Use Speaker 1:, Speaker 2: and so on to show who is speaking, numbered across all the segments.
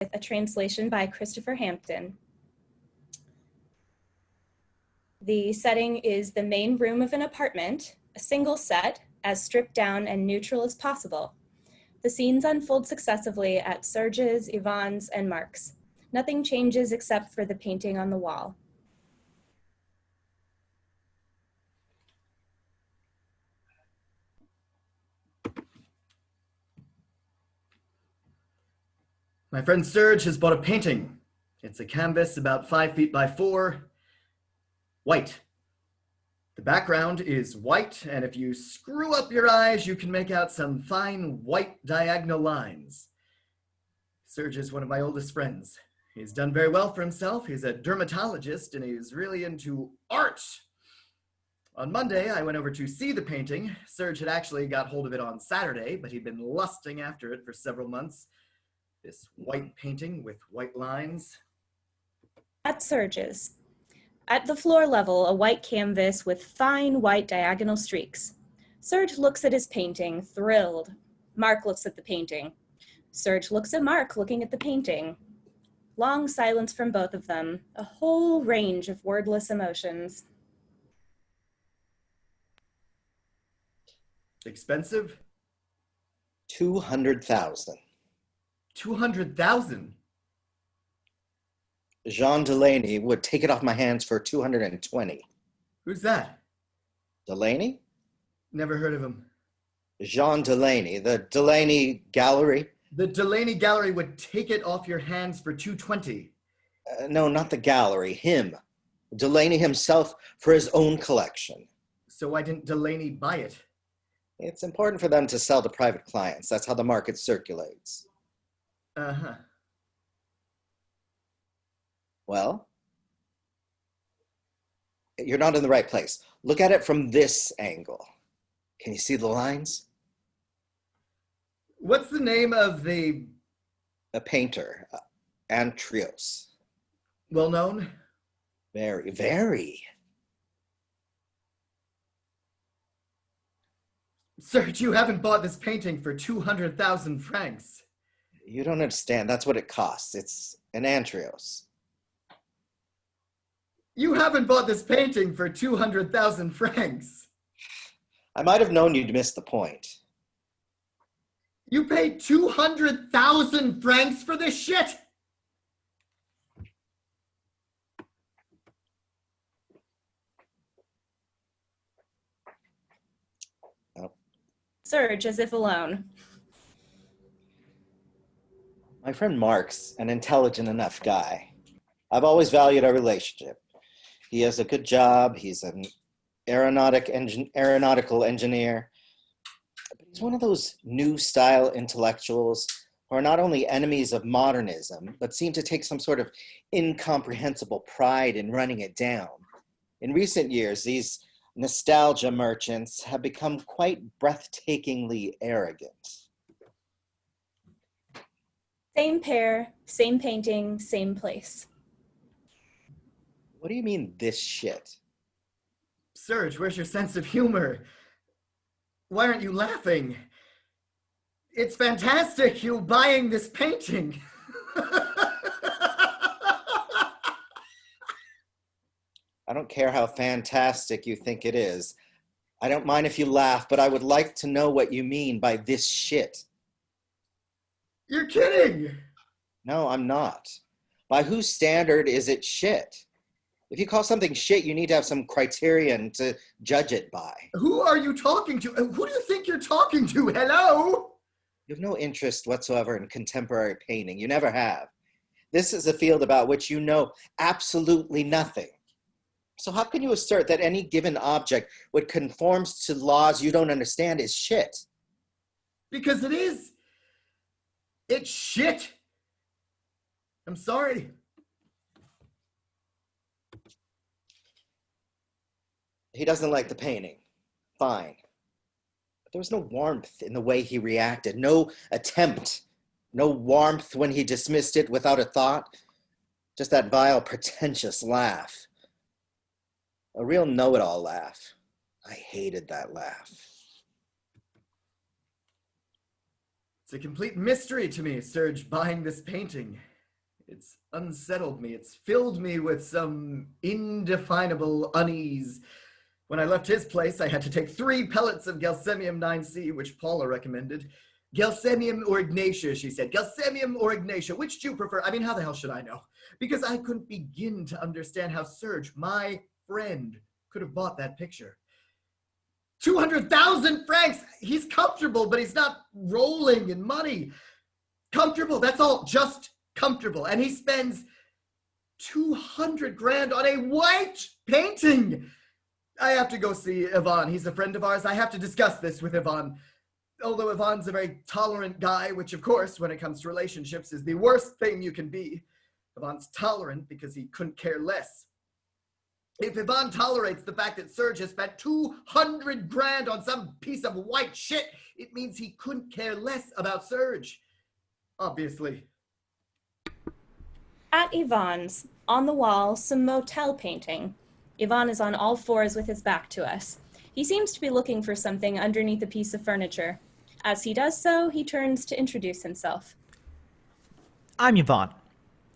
Speaker 1: with a translation by Christopher Hampton. The setting is the main room of an apartment, a single set, as stripped down and neutral as possible. The scenes unfold successively at Serge's, Yvan's, and Marc's. Nothing changes except for the painting on the wall.
Speaker 2: My friend Serge has bought a painting. It's a canvas about 5 feet by 4, white. The background is white, and if you screw up your eyes, you can make out some fine white diagonal lines. Serge is one of my oldest friends. He's done very well for himself. He's a dermatologist, and he's really into art. On Monday, I went over to see the painting. Serge had actually got hold of it on Saturday, but he'd been lusting after it for several months. This white painting with white lines.
Speaker 1: At Serge's. At the floor level, a white canvas with fine white diagonal streaks. Serge looks at his painting, thrilled. Marc looks at the painting. Serge looks at Marc, looking at the painting. Long silence from both of them, a whole range of wordless emotions.
Speaker 2: Expensive?
Speaker 3: 200,000.
Speaker 2: 200,000?
Speaker 3: Jean Delaney would take it off my hands for 220.
Speaker 2: Who's that?
Speaker 3: Delaney?
Speaker 2: Never heard of him.
Speaker 3: Jean Delaney, the Delaney Gallery.
Speaker 2: The Delaney Gallery would take it off your hands for 220.
Speaker 3: No, not the gallery, him. Delaney himself for his own collection.
Speaker 2: So why didn't Delaney buy it?
Speaker 3: It's important for them to sell to private clients. That's how the market circulates.
Speaker 2: Uh-huh.
Speaker 3: Well, you're not in the right place. Look at it from this angle. Can you see the lines?
Speaker 2: What's the name of the...
Speaker 3: A painter, Antrios.
Speaker 2: Well known?
Speaker 3: Very, very.
Speaker 2: Serge, you haven't bought this painting for 200,000 francs.
Speaker 3: You don't understand. That's what it costs. It's an Antrios.
Speaker 2: You haven't bought this painting for 200,000 francs.
Speaker 3: I might have known you'd miss the point.
Speaker 2: You paid 200,000 francs for this shit?
Speaker 3: Oh.
Speaker 1: Serge, as if alone.
Speaker 3: My friend Marc's an intelligent enough guy. I've always valued our relationship. He has a good job. He's an aeronautical engineer. But he's one of those new style intellectuals who are not only enemies of modernism, but seem to take some sort of incomprehensible pride in running it down. In recent years, these nostalgia merchants have become quite breathtakingly arrogant.
Speaker 1: Same pair, same painting, same place.
Speaker 3: What do you mean, this shit?
Speaker 2: Serge, where's your sense of humor? Why aren't you laughing? It's fantastic, you buying this painting.
Speaker 3: I don't care how fantastic you think it is. I don't mind if you laugh, but I would like to know what you mean by this shit.
Speaker 2: You're kidding!
Speaker 3: No, I'm not. By whose standard is it shit? If you call something shit, you need to have some criterion to judge it by.
Speaker 2: Who are you talking to? Who do you think you're talking to? Hello?
Speaker 3: You have no interest whatsoever in contemporary painting. You never have. This is a field about which you know absolutely nothing. So how can you assert that any given object which conforms to laws you don't understand is shit?
Speaker 2: Because it is. It's shit. I'm sorry.
Speaker 3: He doesn't like the painting. Fine. But there was no warmth in the way he reacted. No attempt. No warmth when he dismissed it without a thought. Just that vile, pretentious laugh. A real know-it-all laugh. I hated that laugh.
Speaker 2: It's a complete mystery to me, Serge buying this painting. It's unsettled me. It's filled me with some indefinable unease. When I left his place, I had to take 3 pellets of Gelsemium 9C, which Paula recommended. Gelsemium or Ignatia, she said. Gelsemium or Ignatia, which do you prefer? I mean, how the hell should I know? Because I couldn't begin to understand how Serge, my friend, could have bought that picture. 200,000 francs! He's comfortable, but he's not rolling in money. Comfortable, that's all, just comfortable. And he spends 200 grand on a white painting. I have to go see Yvan. He's a friend of ours. I have to discuss this with Yvan. Although Yvan's a very tolerant guy, which of course, when it comes to relationships, is the worst thing you can be. Yvan's tolerant because he couldn't care less. If Yvan tolerates the fact that Serge has spent 200 grand on some piece of white shit, it means he couldn't care less about Serge. Obviously.
Speaker 1: At Yvan's, on the wall, some motel painting. Yvan is on all fours with his back to us. He seems to be looking for something underneath a piece of furniture. As he does so, he turns to introduce himself.
Speaker 4: I'm Yvan.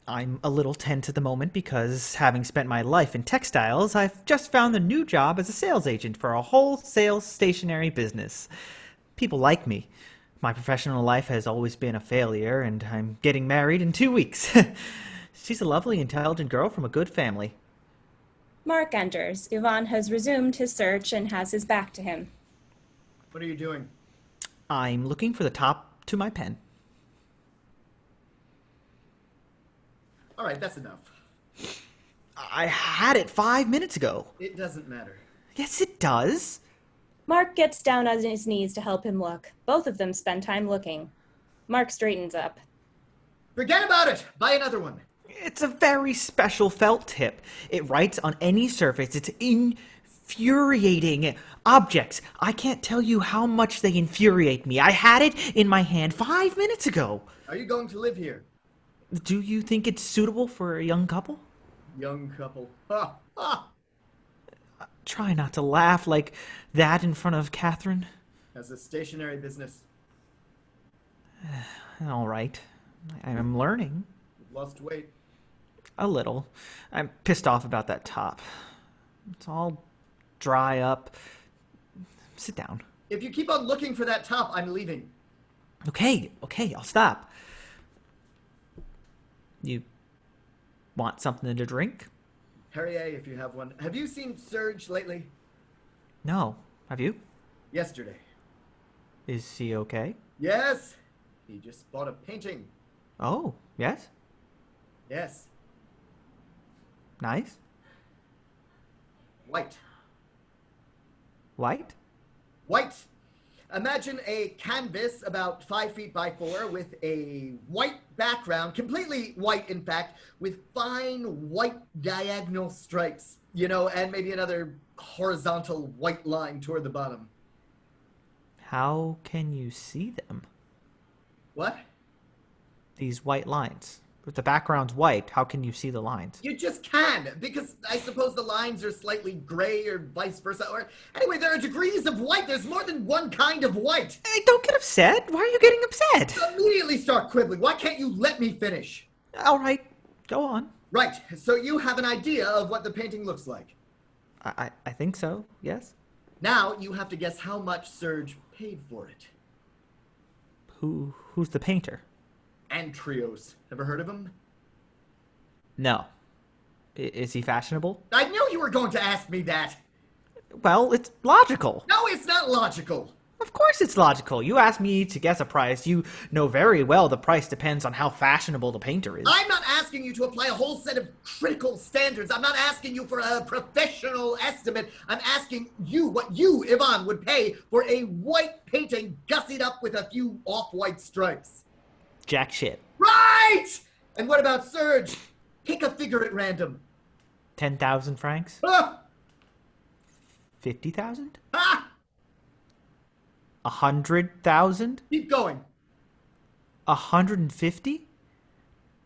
Speaker 4: I'm a little tense at the moment because, having spent my life in textiles, I've just found a new job as a sales agent for a wholesale stationery business. People like me. My professional life has always been a failure, and I'm getting married in 2 weeks. She's a lovely, intelligent girl from a good family.
Speaker 1: Marc enters. Yvan has resumed his search and has his back to him.
Speaker 2: What are you doing?
Speaker 4: I'm looking for the top to my pen.
Speaker 2: All right, that's enough.
Speaker 4: I had it 5 minutes ago.
Speaker 2: It doesn't matter.
Speaker 4: Yes, it does.
Speaker 1: Marc gets down on his knees to help him look. Both of them spend time looking. Marc straightens up.
Speaker 2: Forget about it! Buy another one.
Speaker 4: It's a very special felt tip. It writes on any surface. It's infuriating. Objects. I can't tell you how much they infuriate me. I had it in my hand 5 minutes ago.
Speaker 2: Are you going to live here?
Speaker 4: Do you think it's suitable for a young couple?
Speaker 2: Young couple. Ha! Ha!
Speaker 4: Try not to laugh like that in front of Catherine.
Speaker 2: Has a stationery business.
Speaker 4: All right. I'm learning.
Speaker 2: You've lost weight.
Speaker 4: A little. I'm pissed off about that top. It's all dry up. Sit down.
Speaker 2: If you keep on looking for that top, I'm leaving.
Speaker 4: Okay, I'll stop. You want something to drink?
Speaker 2: Perrier, if you have one. Have you seen Serge lately?
Speaker 4: No. Have you?
Speaker 2: Yesterday.
Speaker 4: Is he okay?
Speaker 2: Yes. He just bought a painting.
Speaker 4: Oh, yes?
Speaker 2: Yes.
Speaker 4: Nice?
Speaker 2: White.
Speaker 4: White?
Speaker 2: White. Imagine a canvas about 5 feet by 4 with a white background, completely white, in fact, with fine white diagonal stripes, and maybe another horizontal white line toward the bottom.
Speaker 4: How can you see them?
Speaker 2: What?
Speaker 4: These white lines. If the background's white, how can you see the lines?
Speaker 2: You just can, because I suppose the lines are slightly gray or vice versa. Or anyway, there are degrees of white. There's more than one kind of white.
Speaker 4: Hey, don't get upset. Why are you getting upset?
Speaker 2: Immediately start quibbling. Why can't you let me finish?
Speaker 4: All right, go on.
Speaker 2: Right, so you have an idea of what the painting looks like.
Speaker 4: I think so, yes.
Speaker 2: Now you have to guess how much Serge paid for it.
Speaker 4: Who's the painter?
Speaker 2: Antrios. Ever heard of him?
Speaker 4: No. Is he fashionable?
Speaker 2: I knew you were going to ask me that.
Speaker 4: Well, it's logical.
Speaker 2: No, it's not logical.
Speaker 4: Of course it's logical. You asked me to guess a price. You know very well the price depends on how fashionable the painter is.
Speaker 2: I'm not asking you to apply a whole set of critical standards. I'm not asking you for a professional estimate. I'm asking you what you, Yvan, would pay for a white painting gussied up with a few off-white stripes.
Speaker 4: Jack shit.
Speaker 2: Right! And what about Serge? Pick a figure at random.
Speaker 4: 10,000 francs?
Speaker 2: Ah!
Speaker 4: 50,000?
Speaker 2: Ah!
Speaker 4: 100,000?
Speaker 2: Keep going.
Speaker 4: 150?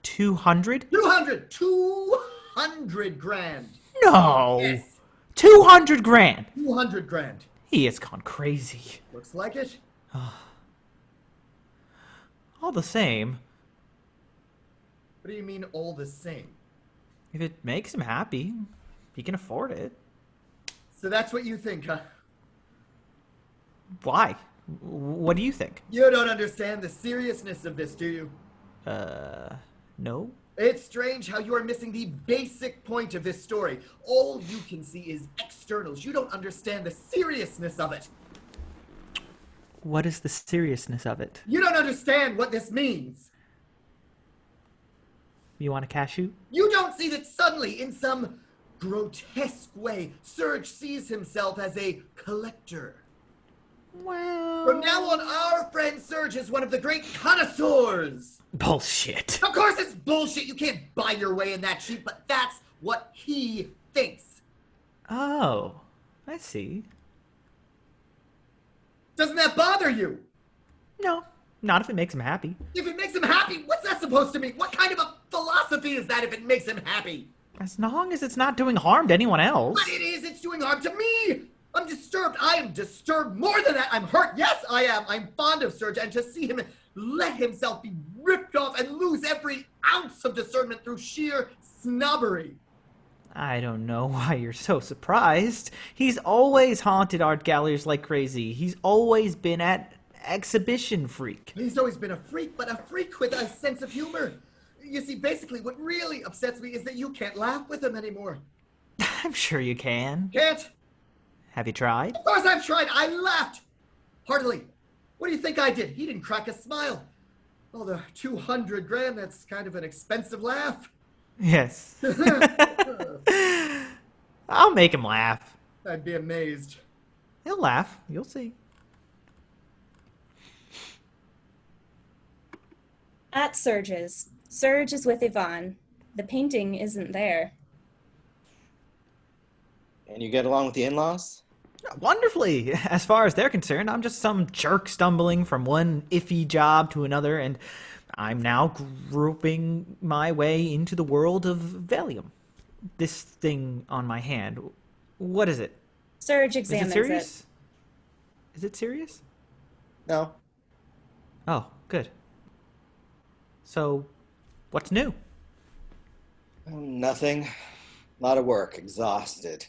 Speaker 4: 200?
Speaker 2: 200! 200 grand.
Speaker 4: No!
Speaker 2: Yes.
Speaker 4: 200 grand!
Speaker 2: 200 grand.
Speaker 4: He has gone crazy.
Speaker 2: Looks like it.
Speaker 4: All the same.
Speaker 2: What do you mean all the same?
Speaker 4: If it makes him happy, he can afford it.
Speaker 2: So that's what you think, huh?
Speaker 4: Why? What do you think?
Speaker 2: You don't understand the seriousness of this, do you?
Speaker 4: No?
Speaker 2: It's strange how you are missing the basic point of this story. All you can see is externals. You don't understand the seriousness of it.
Speaker 4: What is the seriousness of it?
Speaker 2: You don't understand what this means.
Speaker 4: You want a cashew?
Speaker 2: You don't see that suddenly, in some grotesque way, Serge sees himself as a collector.
Speaker 4: Well...
Speaker 2: From now on, our friend Serge is one of the great connoisseurs.
Speaker 4: Bullshit.
Speaker 2: Of course it's bullshit. You can't buy your way in that sheep, but that's what he thinks.
Speaker 4: Oh, I see.
Speaker 2: Doesn't that bother you?
Speaker 4: No, not if it makes him happy.
Speaker 2: If it makes him happy, what's that supposed to mean? What kind of a philosophy is that if it makes him happy?
Speaker 4: As long as it's not doing harm to anyone else.
Speaker 2: But it is. It's doing harm to me. I'm disturbed. I am disturbed more than that. I'm hurt. Yes, I am. I'm fond of Serge, and to see him let himself be ripped off and lose every ounce of discernment through sheer snobbery.
Speaker 4: I don't know why you're so surprised. He's always haunted art galleries like crazy. He's always been an exhibition freak.
Speaker 2: He's always been a freak, but a freak with a sense of humor. You see, basically, what really upsets me is that you can't laugh with him anymore.
Speaker 4: I'm sure you can.
Speaker 2: Can't?
Speaker 4: Have you tried?
Speaker 2: Of course I've tried. I laughed. Heartily. What do you think I did? He didn't crack a smile. Oh, the 200 grand, that's kind of an expensive laugh.
Speaker 4: Yes. I'll make him laugh.
Speaker 2: I'd be amazed.
Speaker 4: He'll laugh. You'll see.
Speaker 1: At Serge's. Serge is with Yvan. The painting isn't there.
Speaker 3: And you get along with the in-laws?
Speaker 4: Wonderfully. As far as they're concerned, I'm just some jerk stumbling from one iffy job to another, and I'm now groping my way into the world of Valium. This thing on my hand. What is it?
Speaker 1: Serge
Speaker 4: Is it
Speaker 1: examines
Speaker 4: serious? Is it serious?
Speaker 3: No.
Speaker 4: Oh, good. So, what's new?
Speaker 3: Nothing. A lot of work. Exhausted.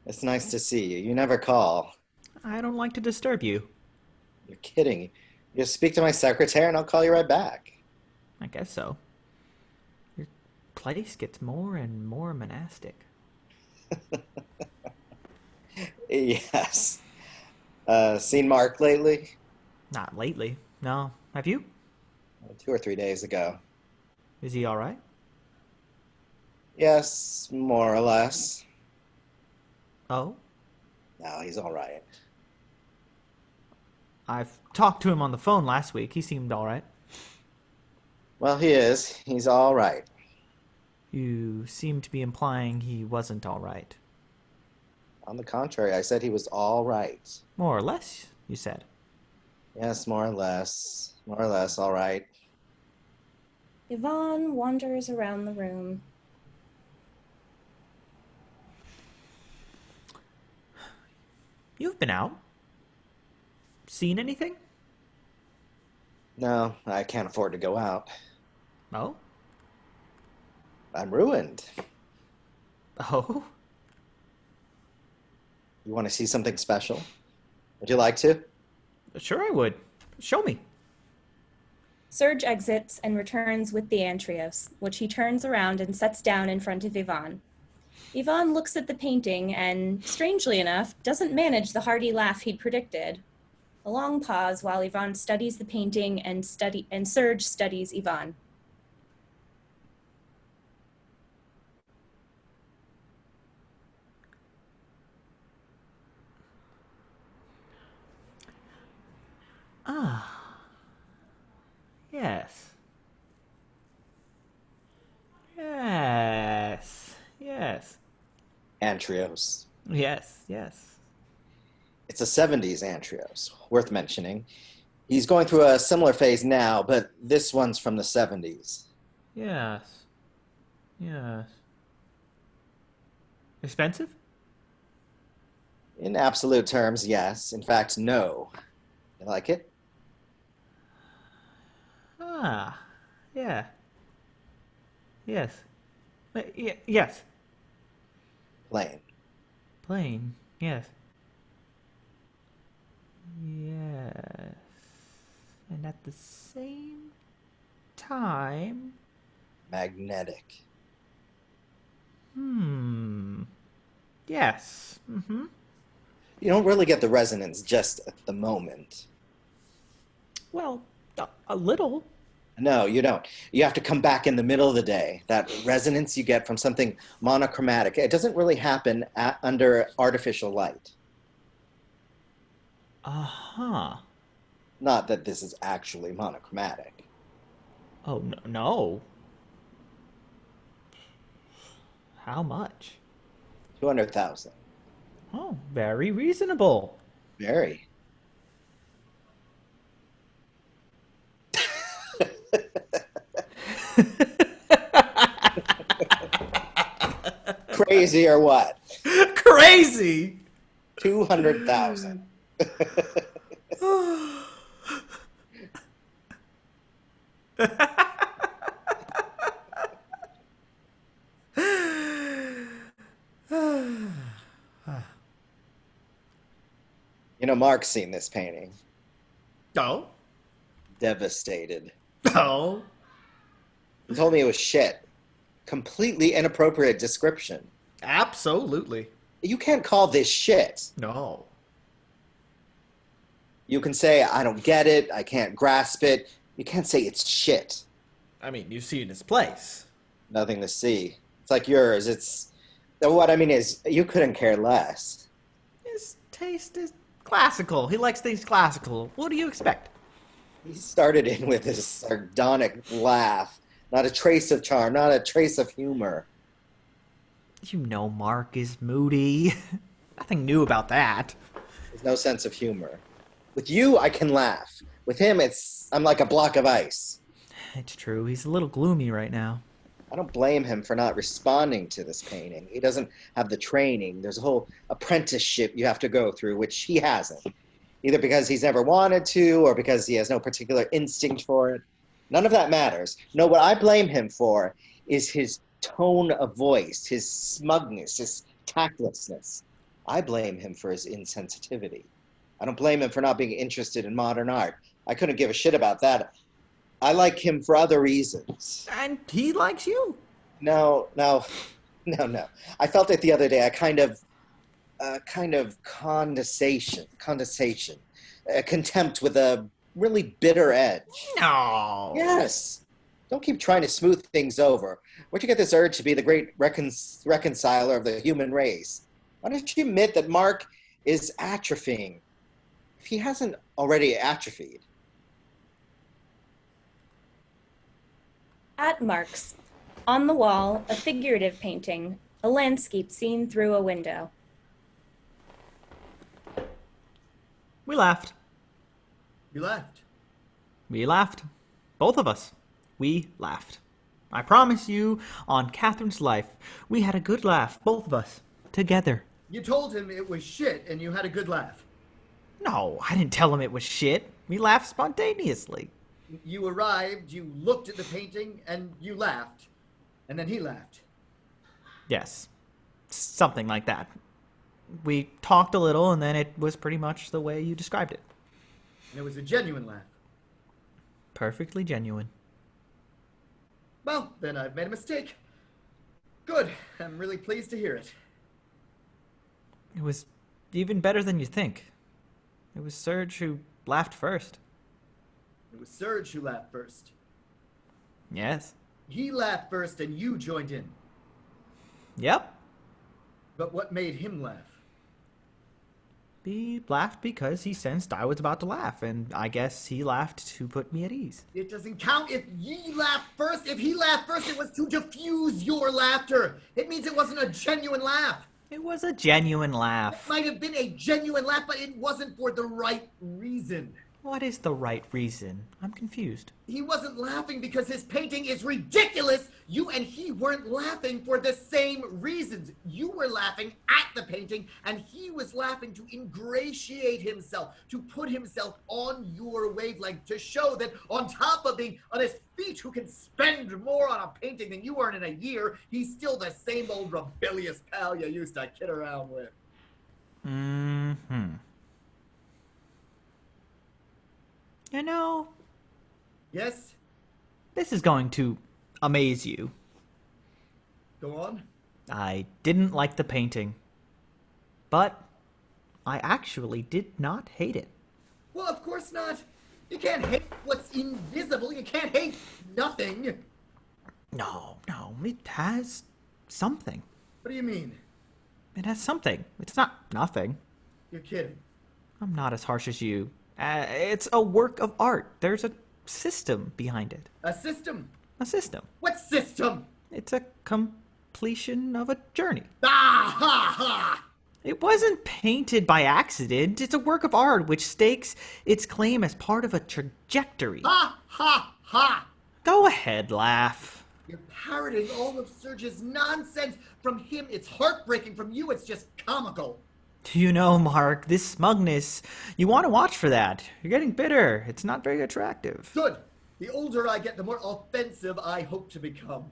Speaker 3: It's nice to see you. You never call.
Speaker 4: I don't like to disturb you.
Speaker 3: You're kidding. You just speak to my secretary and I'll call you right back.
Speaker 4: I guess so. Your place gets more and more monastic.
Speaker 3: Yes. Seen Marc lately?
Speaker 4: Not lately. No. Have you?
Speaker 3: 2 or 3 days ago.
Speaker 4: Is he all right?
Speaker 3: Yes, more or less.
Speaker 4: Oh?
Speaker 3: No, he's all right.
Speaker 4: I've talked to him on the phone last week. He seemed all right.
Speaker 3: Well, he is. He's all right.
Speaker 4: You seem to be implying he wasn't all right.
Speaker 3: On the contrary, I said he was all right.
Speaker 4: More or less, you said.
Speaker 3: Yes, more or less. More or less, all right.
Speaker 1: Yvonne wanders around the room.
Speaker 4: You've been out. Seen anything?
Speaker 3: No, I can't afford to go out.
Speaker 4: Oh?
Speaker 3: I'm ruined.
Speaker 4: Oh?
Speaker 3: You want to see something special? Would you like to?
Speaker 4: Sure I would. Show me.
Speaker 1: Serge exits and returns with the Antrios, which he turns around and sets down in front of Yvonne. Yvonne looks at the painting and, strangely enough, doesn't manage the hearty laugh he'd predicted. A long pause while Yvonne studies the painting and Serge studies Yvonne.
Speaker 4: Ah. Yes. Yes. Yes.
Speaker 3: Antrios.
Speaker 4: Yes, yes.
Speaker 3: It's a 70s Antrios, worth mentioning. He's going through a similar phase now, but this one's from the 70s.
Speaker 4: Yes. Yes. Expensive?
Speaker 3: In absolute terms, yes. In fact, no. You like it?
Speaker 4: Ah. Yeah. Yes. Yes.
Speaker 3: Plane.
Speaker 4: Plane. Yes. Yes. And at the same time...
Speaker 3: Magnetic.
Speaker 4: Yes. Mm-hmm.
Speaker 3: You don't really get the resonance just at the moment.
Speaker 4: Well, a little.
Speaker 3: No, you don't. You have to come back in the middle of the day. That resonance you get from something monochromatic, it doesn't really happen under artificial light.
Speaker 4: Uh-huh.
Speaker 3: Not that this is actually monochromatic.
Speaker 4: Oh, no. How much?
Speaker 3: 200,000.
Speaker 4: Oh, very reasonable.
Speaker 3: Very. Crazy or what?
Speaker 4: Crazy!
Speaker 3: 200,000. You know, Mark's seen this painting.
Speaker 4: Oh?
Speaker 3: Devastated.
Speaker 4: Oh?
Speaker 3: He told me it was shit. Completely inappropriate description.
Speaker 4: Absolutely.
Speaker 3: You can't call this shit.
Speaker 4: No.
Speaker 3: You can say, I don't get it, I can't grasp it. You can't say it's shit.
Speaker 4: I mean, you've seen his place.
Speaker 3: Nothing to see. It's like yours. What I mean is, you couldn't care less.
Speaker 4: His taste is classical. He likes things classical. What do you expect?
Speaker 3: He started in with his sardonic laugh. Not a trace of charm, not a trace of humor.
Speaker 4: You know Mark is moody. Nothing new about that.
Speaker 3: There's no sense of humor. With you, I can laugh. With him, I'm like a block of ice.
Speaker 4: It's true. He's a little gloomy right now.
Speaker 3: I don't blame him for not responding to this painting. He doesn't have the training. There's a whole apprenticeship you have to go through, which he hasn't. Either because he's never wanted to or because he has no particular instinct for it. None of that matters. No, what I blame him for is his tone of voice, his smugness, his tactlessness. I blame him for his insensitivity. I don't blame him for not being interested in modern art. I couldn't give a shit about that. I like him for other reasons.
Speaker 4: And he likes you.
Speaker 3: No. I felt it the other day. A kind of condensation, a contempt with a really bitter edge.
Speaker 4: No.
Speaker 3: Yes. Don't keep trying to smooth things over. Where'd you get this urge to be the great reconciler of the human race? Why don't you admit that Mark is atrophying? If he hasn't already atrophied.
Speaker 1: At Mark's, on the wall, a figurative painting, a landscape seen through a window.
Speaker 4: We laughed.
Speaker 2: You laughed.
Speaker 4: We laughed. Both of us. We laughed. I promise you, on Catherine's life, we had a good laugh, both of us, together.
Speaker 2: You told him it was shit and you had a good laugh.
Speaker 4: No, I didn't tell him it was shit. We laughed spontaneously.
Speaker 2: You arrived, you looked at the painting, and you laughed. And then he laughed.
Speaker 4: Yes. Something like that. We talked a little, and then it was pretty much the way you described it.
Speaker 2: And it was a genuine laugh.
Speaker 4: Perfectly genuine.
Speaker 2: Well, then I've made a mistake. Good. I'm really pleased to hear it.
Speaker 4: It was even better than you think. It was Serge who laughed first.
Speaker 2: It was Serge who laughed first.
Speaker 4: Yes.
Speaker 2: He laughed first and you joined in.
Speaker 4: Yep.
Speaker 2: But what made him laugh?
Speaker 4: He laughed because he sensed I was about to laugh, and I guess he laughed to put me at ease.
Speaker 2: It doesn't count if ye laughed first. If he laughed first, it was to diffuse your laughter. It means it wasn't a genuine laugh.
Speaker 4: It was a genuine
Speaker 2: It
Speaker 4: laugh.
Speaker 2: might have been a genuine laugh, but it wasn't for the right reason.
Speaker 4: What is the right reason? I'm confused.
Speaker 2: He wasn't laughing because his painting is ridiculous. You and he weren't laughing for the same reasons. You were laughing at the painting, and he was laughing to ingratiate himself, to put himself on your wavelength, to show that on top of being on his feet who can spend more on a painting than you earn in a year, he's still the same old rebellious pal you used to kid around with.
Speaker 4: Mm-hmm. You know,
Speaker 2: Yes?
Speaker 4: this is going to amaze you.
Speaker 2: Go on.
Speaker 4: I didn't like the painting, but I actually did not hate it.
Speaker 2: Well, of course not. You can't hate what's invisible. You can't hate nothing.
Speaker 4: No, it has something.
Speaker 2: What do you mean?
Speaker 4: It has something. It's not nothing.
Speaker 2: You're kidding.
Speaker 4: I'm not as harsh as you. It's a work of art. There's a system behind it.
Speaker 2: A system?
Speaker 4: A system.
Speaker 2: What system?
Speaker 4: It's a completion of a journey.
Speaker 2: Ah, ha, ha!
Speaker 4: It wasn't painted by accident. It's a work of art which stakes its claim as part of a trajectory.
Speaker 2: Ha, ha, ha!
Speaker 4: Go ahead, laugh.
Speaker 2: You're parroting all of Serge's nonsense. From him, it's heartbreaking. From you, it's just comical.
Speaker 4: You know, Mark, this smugness, you want to watch for that. You're getting bitter. It's not very attractive.
Speaker 2: Good. The older I get, the more offensive I hope to become.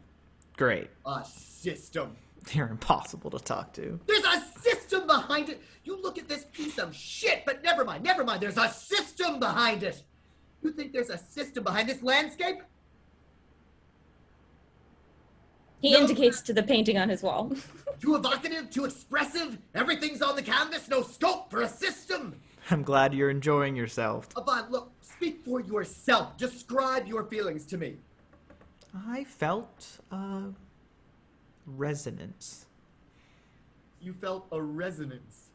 Speaker 4: Great.
Speaker 2: A system.
Speaker 4: You're impossible to talk to.
Speaker 2: There's a system behind it. You look at this piece of shit, but never mind. There's a system behind it. You think there's a system behind this landscape?
Speaker 1: He
Speaker 2: No.
Speaker 1: indicates to the painting on his wall.
Speaker 2: Too evocative, too expressive. Everything's on the canvas. No scope for a system.
Speaker 4: I'm glad you're enjoying yourself.
Speaker 2: Yvonne, look, speak for yourself. Describe your feelings to me.
Speaker 4: I felt a resonance.
Speaker 2: You felt a resonance.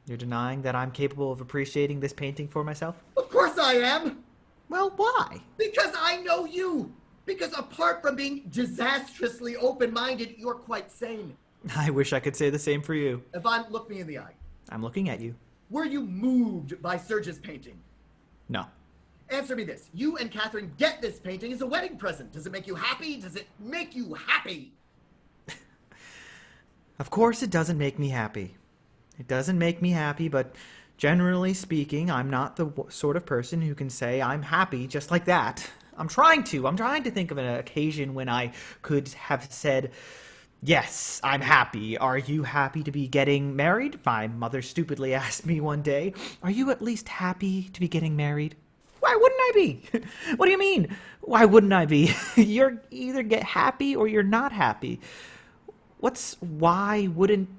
Speaker 4: You're denying that I'm capable of appreciating this painting for myself?
Speaker 2: Of course I am.
Speaker 4: Well, why?
Speaker 2: Because I know you. Because apart from being disastrously open-minded, you're quite sane.
Speaker 4: I wish I could say the same for you.
Speaker 2: Yvonne, look me in the eye.
Speaker 4: I'm looking at you.
Speaker 2: Were you moved by Serge's painting?
Speaker 4: No.
Speaker 2: Answer me this. You and Catherine get this painting as a wedding present. Does it make you happy? Does it make you happy?
Speaker 4: Of course it doesn't make me happy. It doesn't make me happy, but generally speaking, I'm not the sort of person who can say I'm happy just like that. I'm trying to think of an occasion when I could have said, yes, I'm happy. Are you happy to be getting married? My mother stupidly asked me one day, are you at least happy to be getting married? Why wouldn't I be? What do you mean? Why wouldn't I be? You're either get happy or you're not happy. What's why wouldn't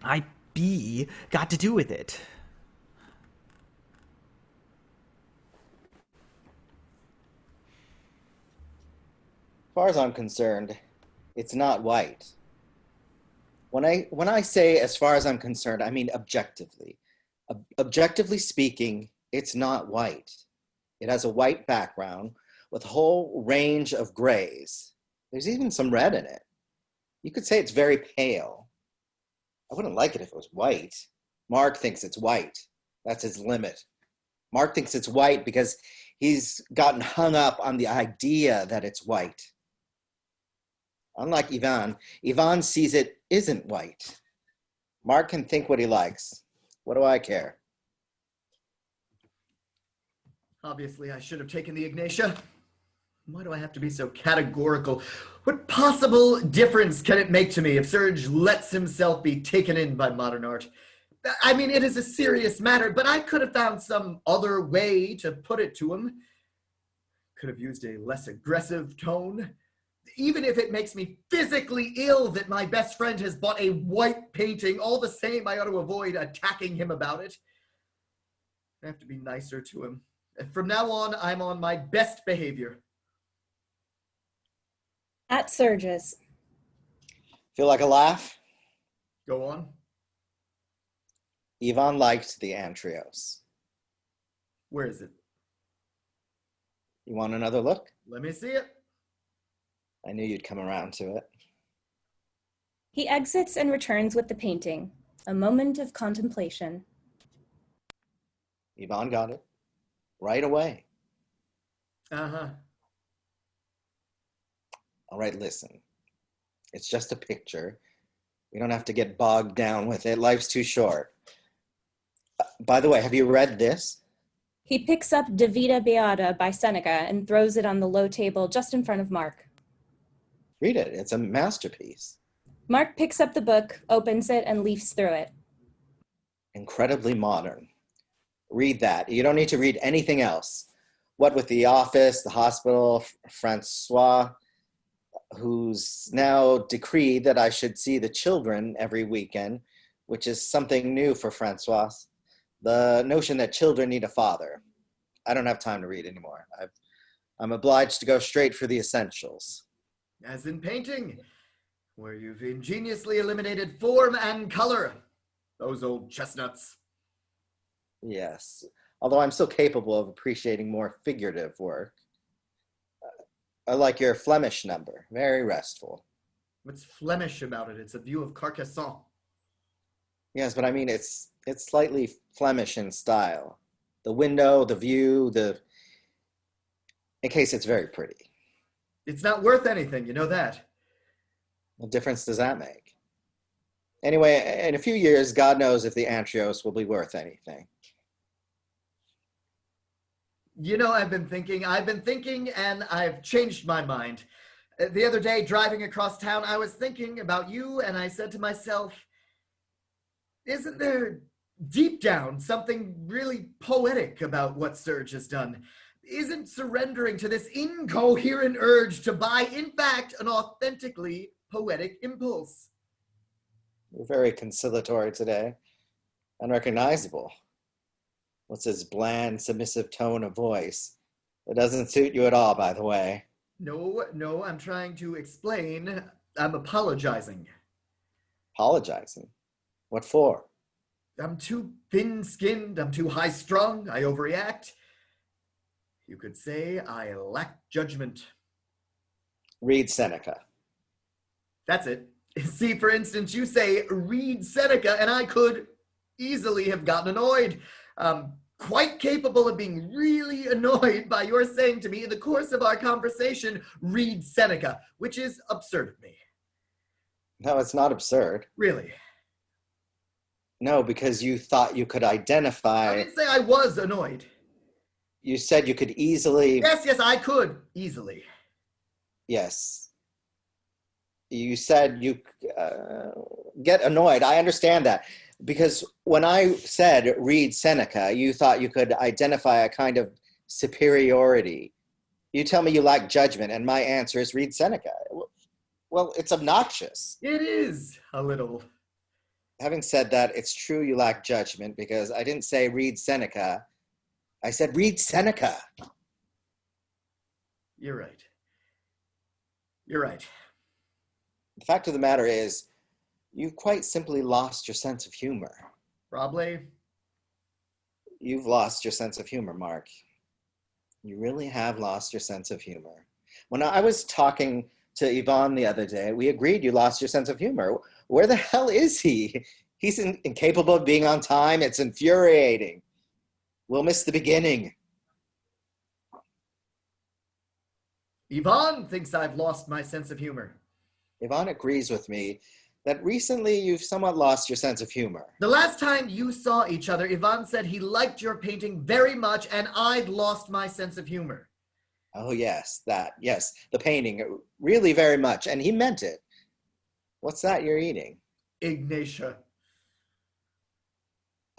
Speaker 4: I be got to do with it?
Speaker 3: As far as I'm concerned, it's not white. When I say as far as I'm concerned, I mean objectively. Objectively speaking, it's not white. It has a white background with a whole range of grays. There's even some red in it. You could say it's very pale. I wouldn't like it if it was white. Mark thinks it's white. That's his limit. Mark thinks it's white because he's gotten hung up on the idea that it's white. Unlike Yvan, Yvan sees it isn't white. Mark can think what he likes. What do I care?
Speaker 2: Obviously, I should have taken the Ignatia. Why do I have to be so categorical? What possible difference can it make to me if Serge lets himself be taken in by modern art? I mean, it is a serious matter, but I could have found some other way to put it to him. Could have used a less aggressive tone. Even if it makes me physically ill that my best friend has bought a white painting, all the same, I ought to avoid attacking him about it. I have to be nicer to him. From now on, I'm on my best behavior.
Speaker 1: At Serge's.
Speaker 3: Feel like a laugh?
Speaker 2: Go on.
Speaker 3: Yvan liked the Antrios.
Speaker 2: Where is it?
Speaker 3: You want another look?
Speaker 2: Let me see it.
Speaker 3: I knew you'd come around to it.
Speaker 1: He exits and returns with the painting. A moment of contemplation.
Speaker 3: Yvan got it. right away.
Speaker 2: Uh-huh.
Speaker 3: All right, listen. It's just a picture. We don't have to get bogged down with it. Life's too short. By the way, have you read this?
Speaker 1: He picks up De Vita Beata by Seneca and throws it on the low table just in front of Marc.
Speaker 3: Read it. It's a masterpiece.
Speaker 1: Marc picks up the book, opens it, and leafs through it.
Speaker 3: Incredibly modern. Read that. You don't need to read anything else. What with the office, the hospital, Francois, who's now decreed that I should see the children every weekend, which is something new for Francois. The notion that children need a father. I don't have time to read anymore. I'm obliged to go straight for the essentials.
Speaker 2: As in painting, where you've ingeniously eliminated form and color. Those old chestnuts.
Speaker 3: Yes, although I'm still capable of appreciating more figurative work. I like your Flemish number. Very restful.
Speaker 2: What's Flemish about it? It's a view of Carcassonne.
Speaker 3: Yes, but I mean, it's slightly Flemish in style. The window, the view, in case it's very pretty.
Speaker 2: It's not worth anything, you know that.
Speaker 3: What difference does that make? Anyway, in a few years, God knows if the Antrios will be worth anything.
Speaker 2: You know, I've been thinking, and I've changed my mind. The other day, driving across town, I was thinking about you, and I said to myself, isn't there deep down something really poetic about what Serge has done? Isn't surrendering to this incoherent urge to buy, in fact, an authentically poetic impulse?
Speaker 3: You're very conciliatory today. Unrecognizable. What's his bland, submissive tone of voice? It doesn't suit you at all, by the way.
Speaker 2: No, I'm trying to explain. I'm apologizing.
Speaker 3: Apologizing? What for?
Speaker 2: I'm too thin-skinned, I'm too high-strung, I overreact. You could say I lack judgment.
Speaker 3: Read Seneca.
Speaker 2: That's it. See, for instance, you say, read Seneca, and I could easily have gotten annoyed. Quite capable of being really annoyed by your saying to me in the course of our conversation, read Seneca, which is absurd of me.
Speaker 3: No, it's not absurd.
Speaker 2: Really?
Speaker 3: No, because you thought you could identify...
Speaker 2: I didn't say I was annoyed.
Speaker 3: You said you could easily...
Speaker 2: Yes, I could easily.
Speaker 3: Yes. You said you get annoyed. I understand that. Because when I said read Seneca, you thought you could identify a kind of superiority. You tell me you lack judgment, and my answer is read Seneca. Well, it's obnoxious.
Speaker 2: It is a little.
Speaker 3: Having said that, it's true you lack judgment, because I didn't say read Seneca. I said read Seneca.
Speaker 2: You're right. You're right.
Speaker 3: The fact of the matter is, you've quite simply lost your sense of humor.
Speaker 2: Probably.
Speaker 3: You've lost your sense of humor, Marc. You really have lost your sense of humor. When I was talking to Yvan the other day, we agreed you lost your sense of humor. Where the hell is he? He's incapable of being on time. It's infuriating. We'll miss the beginning.
Speaker 2: Yvan thinks I've lost my sense of humor.
Speaker 3: Yvan agrees with me that recently you've somewhat lost your sense of humor.
Speaker 2: The last time you saw each other, Yvan said he liked your painting very much and I'd lost my sense of humor.
Speaker 3: Oh, yes, that. Yes, the painting, really very much. And he meant it. What's that you're eating?
Speaker 2: Ignatia.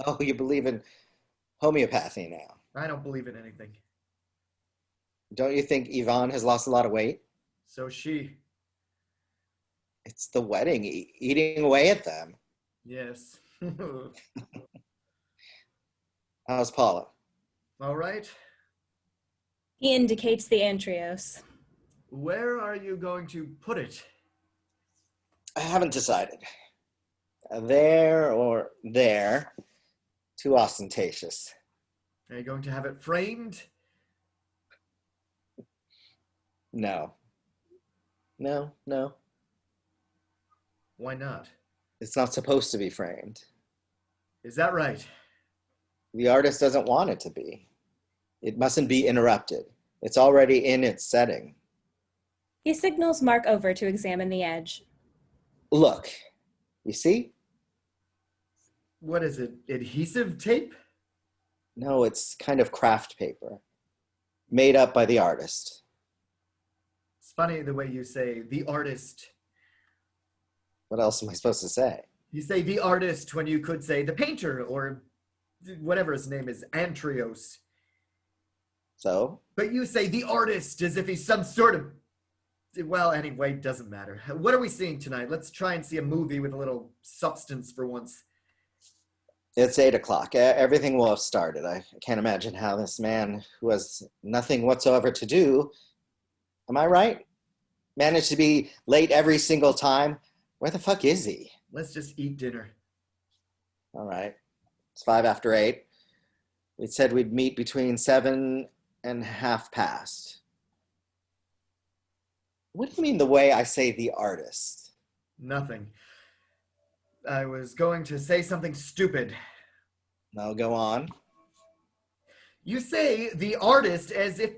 Speaker 3: Oh, you believe in homeopathy now.
Speaker 2: I don't believe in anything.
Speaker 3: Don't you think Yvan has lost a lot of weight?
Speaker 2: So she.
Speaker 3: It's the wedding, eating away at them.
Speaker 2: Yes.
Speaker 3: How's Paula?
Speaker 2: All right.
Speaker 1: He indicates the Antrios.
Speaker 2: Where are you going to put it?
Speaker 3: I haven't decided. There or there. Too ostentatious.
Speaker 2: Are you going to have it framed?
Speaker 3: No. No.
Speaker 2: Why not?
Speaker 3: It's not supposed to be framed.
Speaker 2: Is that right?
Speaker 3: The artist doesn't want it to be. It mustn't be interrupted. It's already in its setting.
Speaker 1: He signals Mark over to examine the edge.
Speaker 3: Look, you see?
Speaker 2: What is it? Adhesive tape?
Speaker 3: No, it's kind of craft paper, made up by the artist.
Speaker 2: It's funny the way you say the artist.
Speaker 3: What else am I supposed to say?
Speaker 2: You say the artist when you could say the painter or whatever his name is, Antrios.
Speaker 3: So?
Speaker 2: But you say the artist as if he's some sort of... Well, anyway, doesn't matter. What are we seeing tonight? Let's try and see a movie with a little substance for once.
Speaker 3: It's 8 o'clock. Everything will have started. I can't imagine how this man who has nothing whatsoever to do, am I right? Managed to be late every single time. Where the fuck is he?
Speaker 2: Let's just eat dinner.
Speaker 3: All right. It's 5 after 8. We said we'd meet between 7 and half past. What do you mean the way I say the artist?
Speaker 2: Nothing. I was going to say something stupid.
Speaker 3: No, go on.
Speaker 2: You say the artist as if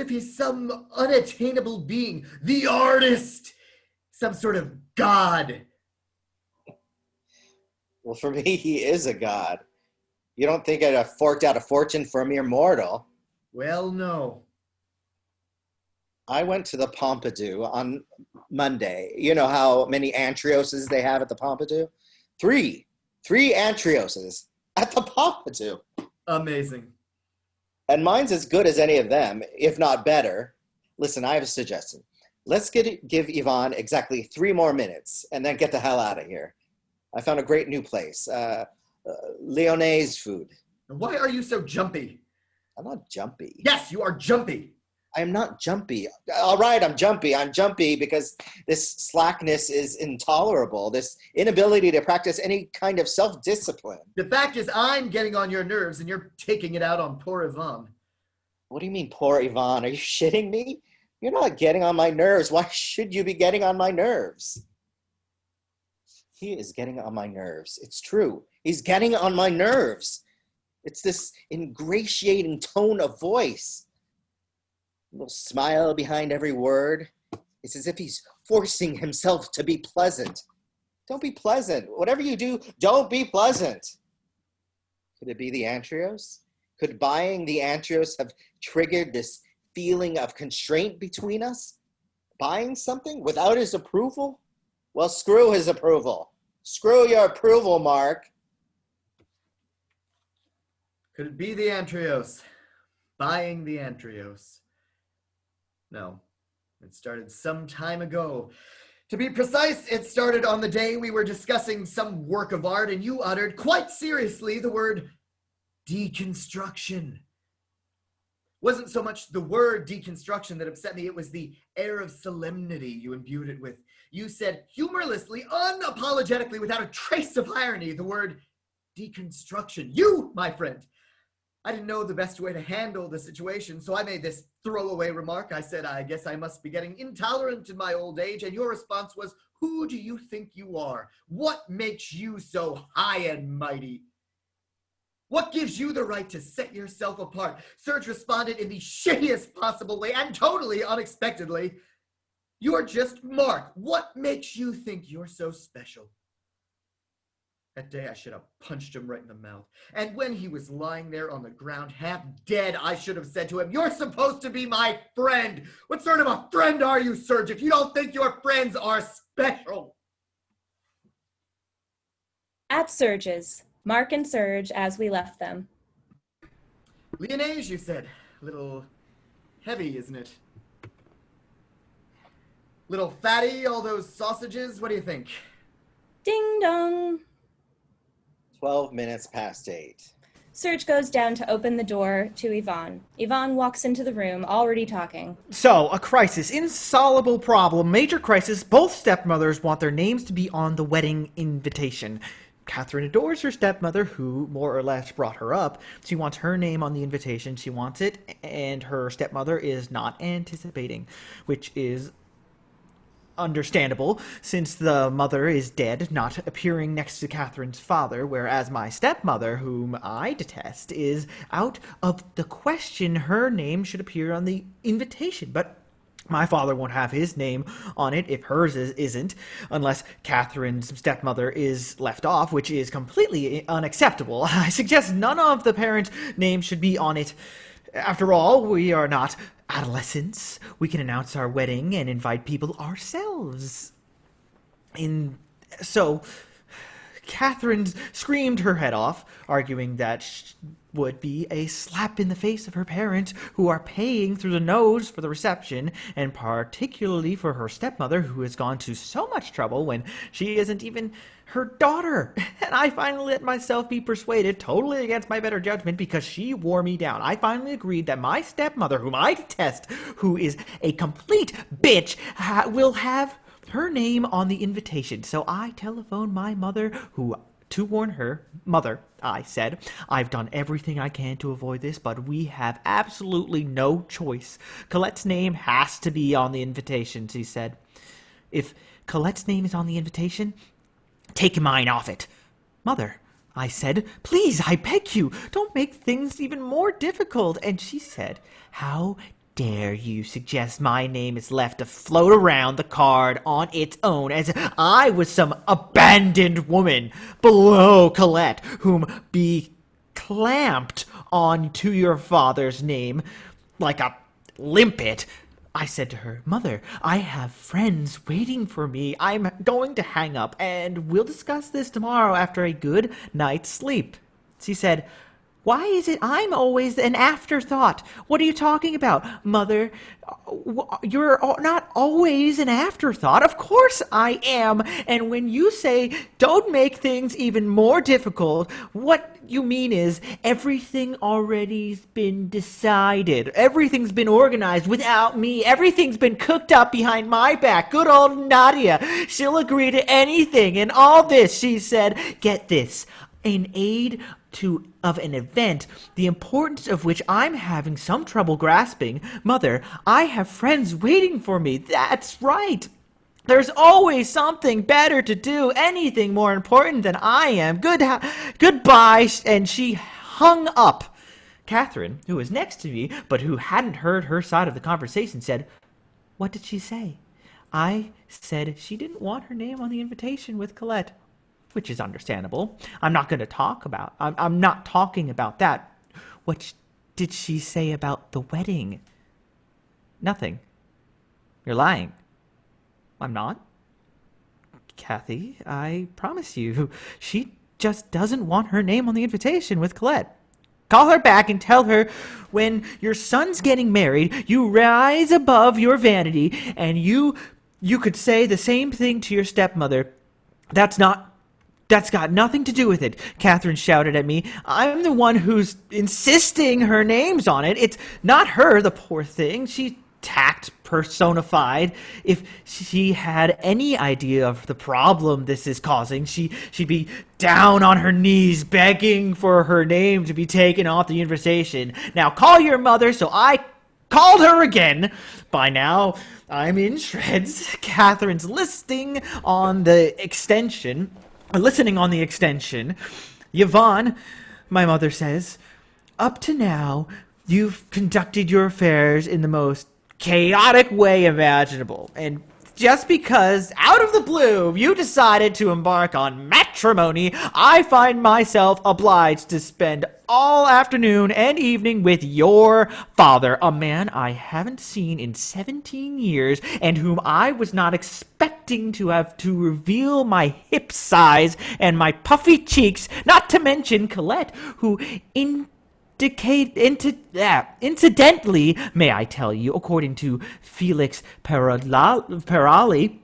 Speaker 2: he's some unattainable being. The artist! Some sort of god.
Speaker 3: Well, for me, he is a god. You don't think I'd have forked out a fortune for a mere mortal?
Speaker 2: Well, no.
Speaker 3: I went to the Pompidou on Monday. You know how many Antrioses they have at the Pompidou? Three Antrioses at the Pompidou.
Speaker 2: Amazing.
Speaker 3: And mine's as good as any of them, if not better. Listen, I have a suggestion. Let's give Yvan exactly 3 more minutes and then get the hell out of here. I found a great new place. Lyonnaise food.
Speaker 2: Why are you so jumpy?
Speaker 3: I'm not jumpy.
Speaker 2: Yes, you are jumpy.
Speaker 3: I am not jumpy. All right, I'm jumpy. I'm jumpy because this slackness is intolerable. This inability to practice any kind of self-discipline.
Speaker 2: The fact is I'm getting on your nerves and you're taking it out on poor Yvan.
Speaker 3: What do you mean, poor Yvan? Are you shitting me? You're not getting on my nerves. Why should you be getting on my nerves? He is getting on my nerves. It's true. He's getting on my nerves. It's this ingratiating tone of voice. A little smile behind every word. It's as if he's forcing himself to be pleasant. Don't be pleasant. Whatever you do, don't be pleasant. Could it be the Antrios? Could buying the Antrios have triggered this feeling of constraint between us? Buying something without his approval? Well, screw his approval. Screw your approval, Mark.
Speaker 2: Could it be the Antrios? Buying the Antrios. No, it started some time ago. To be precise, it started on the day we were discussing some work of art and you uttered quite seriously the word deconstruction. Wasn't so much the word deconstruction that upset me, it was the air of solemnity you imbued it with. You said humorlessly, unapologetically, without a trace of irony, the word deconstruction. You, my friend. I didn't know the best way to handle the situation, so I made this throwaway remark. I said, I guess I must be getting intolerant in my old age, and your response was, who do you think you are? What makes you so high and mighty? What gives you the right to set yourself apart? Serge responded in the shittiest possible way and totally unexpectedly. You're just Mark. What makes you think you're so special? That day I should have punched him right in the mouth. And when he was lying there on the ground, half dead, I should have said to him, you're supposed to be my friend. What sort of a friend are you, Serge, if you don't think your friends are special?
Speaker 1: At Serge's, Mark and Serge as we left them.
Speaker 2: Lyonnaise, you said. A little heavy, isn't it? Little fatty, all those sausages. What do you think?
Speaker 1: Ding dong.
Speaker 3: 12 minutes past 8.
Speaker 1: Serge goes down to open the door to Yvan. Yvan walks into the room, already talking.
Speaker 4: So, a crisis. Insoluble problem. Major crisis. Both stepmothers want their names to be on the wedding invitation. Catherine adores her stepmother, who more or less brought her up. She wants her name on the invitation. She wants it, and her stepmother is not anticipating, which is understandable, since the mother is dead, not appearing next to Catherine's father, whereas my stepmother, whom I detest, is out of the question. Her name should appear on the invitation, but my father won't have his name on it if hers isn't, unless Catherine's stepmother is left off, which is completely unacceptable. I suggest none of the parents' names should be on it. After all, we are not adolescents. We can announce our wedding and invite people ourselves. So, Catherine screamed her head off, arguing that would be a slap in the face of her parents, who are paying through the nose for the reception, and particularly for her stepmother, who has gone to so much trouble when she isn't even her daughter. And I finally let myself be persuaded, totally against my better judgment, because she wore me down. I finally agreed that my stepmother, whom I detest, who is a complete bitch, will have her name on the invitation. So I telephoned my mother, to warn her. Mother, I said, I've done everything I can to avoid this, but we have absolutely no choice. Colette's name has to be on the invitation, she said. If Colette's name is on the invitation, take mine off it. Mother, I said, please, I beg you, don't make things even more difficult. And she said, how dare you suggest my name is left to float around the card on its own, as I was some abandoned woman below Colette, whom be clamped onto your father's name like a limpet. I said to her, Mother, I have friends waiting for me. I'm going to hang up, and we'll discuss this tomorrow after a good night's sleep. She said, why is it I'm always an afterthought? What are you talking about, Mother? You're not always an afterthought. Of course I am. And when you say don't make things even more difficult, what you mean is everything already's been decided. Everything's been organized without me. Everything's been cooked up behind my back. Good old Nadia. She'll agree to anything. And all this, she said, get this, in aid of an event, the importance of which I'm having some trouble grasping. Mother, I have friends waiting for me. That's right. There's always something better to do, anything more important than I am. Goodbye. And she hung up. Catherine, who was next to me, but who hadn't heard her side of the conversation, said, what did she say? I said she didn't want her name on the invitation with Colette, which is understandable. I'm not talking about that. What did she say about the wedding? Nothing. You're lying. I'm not. Kathy, I promise you, she just doesn't want her name on the invitation with Colette. Call her back and tell her when your son's getting married, you rise above your vanity, and you could say the same thing to your stepmother. That's got nothing to do with it, Catherine shouted at me. I'm the one who's insisting her name's on it. It's not her, the poor thing. She tact personified. If she had any idea of the problem this is causing, she'd be down on her knees begging for her name to be taken off the invitation. Now call your mother. So I called her again. By now, I'm in shreds. Catherine's listening on the extension. Yvan, my mother says, up to now, you've conducted your affairs in the most chaotic way imaginable. And just because, out of the blue, you decided to embark on matrimony, I find myself obliged to spend all afternoon and evening with your father, a man I haven't seen in 17 years and whom I was not expecting to have to reveal my hip size and my puffy cheeks, not to mention Colette, who incidentally, may I tell you, according to Felix Perali,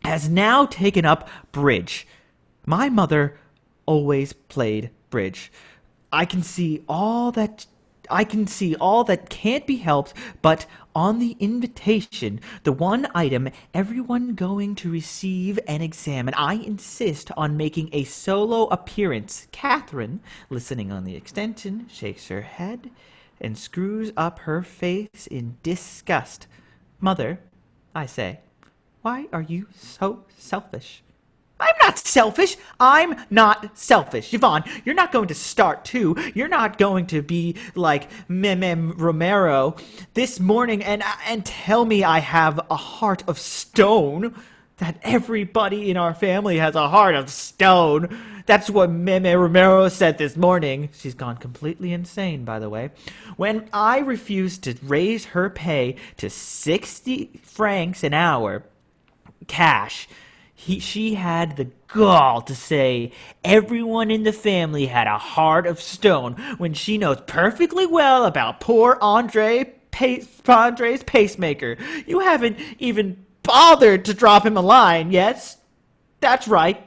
Speaker 4: has now taken up bridge. My mother always played bridge. I can see all that can't be helped, but on the invitation, the one item everyone going to receive and examine, I insist on making a solo appearance. Catherine, listening on the extension, shakes her head and screws up her face in disgust. Mother, I say, Why are you so selfish? I'm not selfish. I'm not selfish. Yvonne, you're not going to start too. You're not going to be like Meme Romero this morning and tell me I have a heart of stone. That everybody in our family has a heart of stone. That's what Meme Romero said this morning. She's gone completely insane, by the way. When I refused to raise her pay to 60 francs an hour, cash, she had the gall to say everyone in the family had a heart of stone when she knows perfectly well about poor Andre's pacemaker. You haven't even bothered to drop him a line, yes? That's right.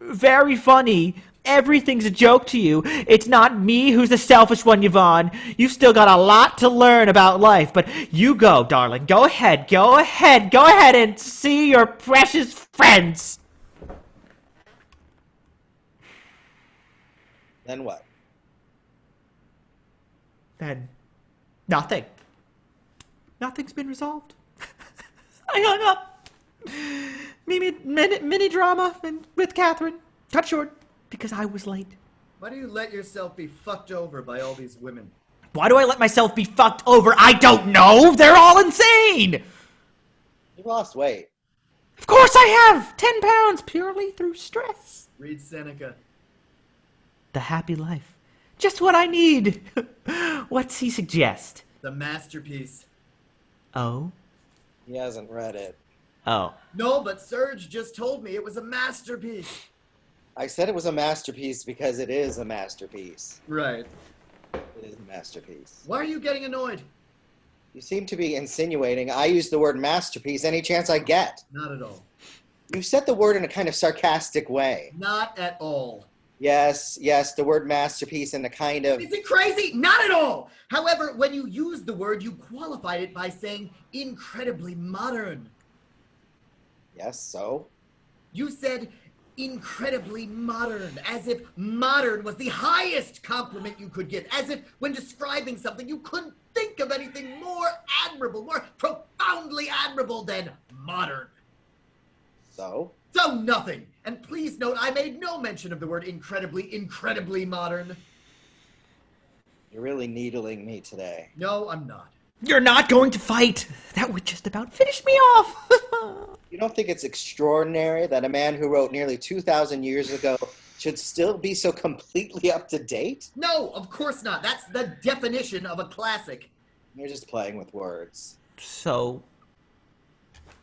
Speaker 4: Very funny. Everything's a joke to you. It's not me who's the selfish one, Yvonne. You've still got a lot to learn about life, but you go, darling. Go ahead and see your precious friends.
Speaker 3: Then what?
Speaker 4: Then nothing. Nothing's been resolved. I hung up. Mini drama with Catherine. Cut short. Because I was late.
Speaker 2: Why do you let yourself be fucked over by all these women?
Speaker 4: Why do I let myself be fucked over? I don't know! They're all insane!
Speaker 3: You lost weight.
Speaker 4: Of course I have! 10 pounds purely through stress.
Speaker 2: Read Seneca.
Speaker 4: The happy life. Just what I need. What's he suggest?
Speaker 2: The masterpiece.
Speaker 4: Oh?
Speaker 3: He hasn't read it.
Speaker 4: Oh.
Speaker 2: No, but Serge just told me it was a masterpiece.
Speaker 3: I said it was a masterpiece because it is a masterpiece.
Speaker 2: Right.
Speaker 3: It is a masterpiece.
Speaker 2: Why are you getting annoyed?
Speaker 3: You seem to be insinuating I use the word masterpiece any chance I get.
Speaker 2: Not at all.
Speaker 3: You said the word in a kind of sarcastic way.
Speaker 2: Not at all.
Speaker 3: Yes, the word masterpiece in a kind of...
Speaker 2: Is it crazy? Not at all! However, when you used the word, you qualified it by saying incredibly modern.
Speaker 3: Yes, so?
Speaker 2: You said incredibly modern, as if modern was the highest compliment you could give, as if when describing something you couldn't think of anything more admirable, more profoundly admirable than modern.
Speaker 3: So?
Speaker 2: So nothing. And please note, I made no mention of the word incredibly modern.
Speaker 3: You're really needling me today.
Speaker 2: No, I'm not.
Speaker 4: You're not going to fight! That would just about finish me off!
Speaker 3: You don't think it's extraordinary that a man who wrote nearly 2,000 years ago should still be so completely up to date?
Speaker 2: No, of course not. That's the definition of a classic.
Speaker 3: You're just playing with words.
Speaker 4: So,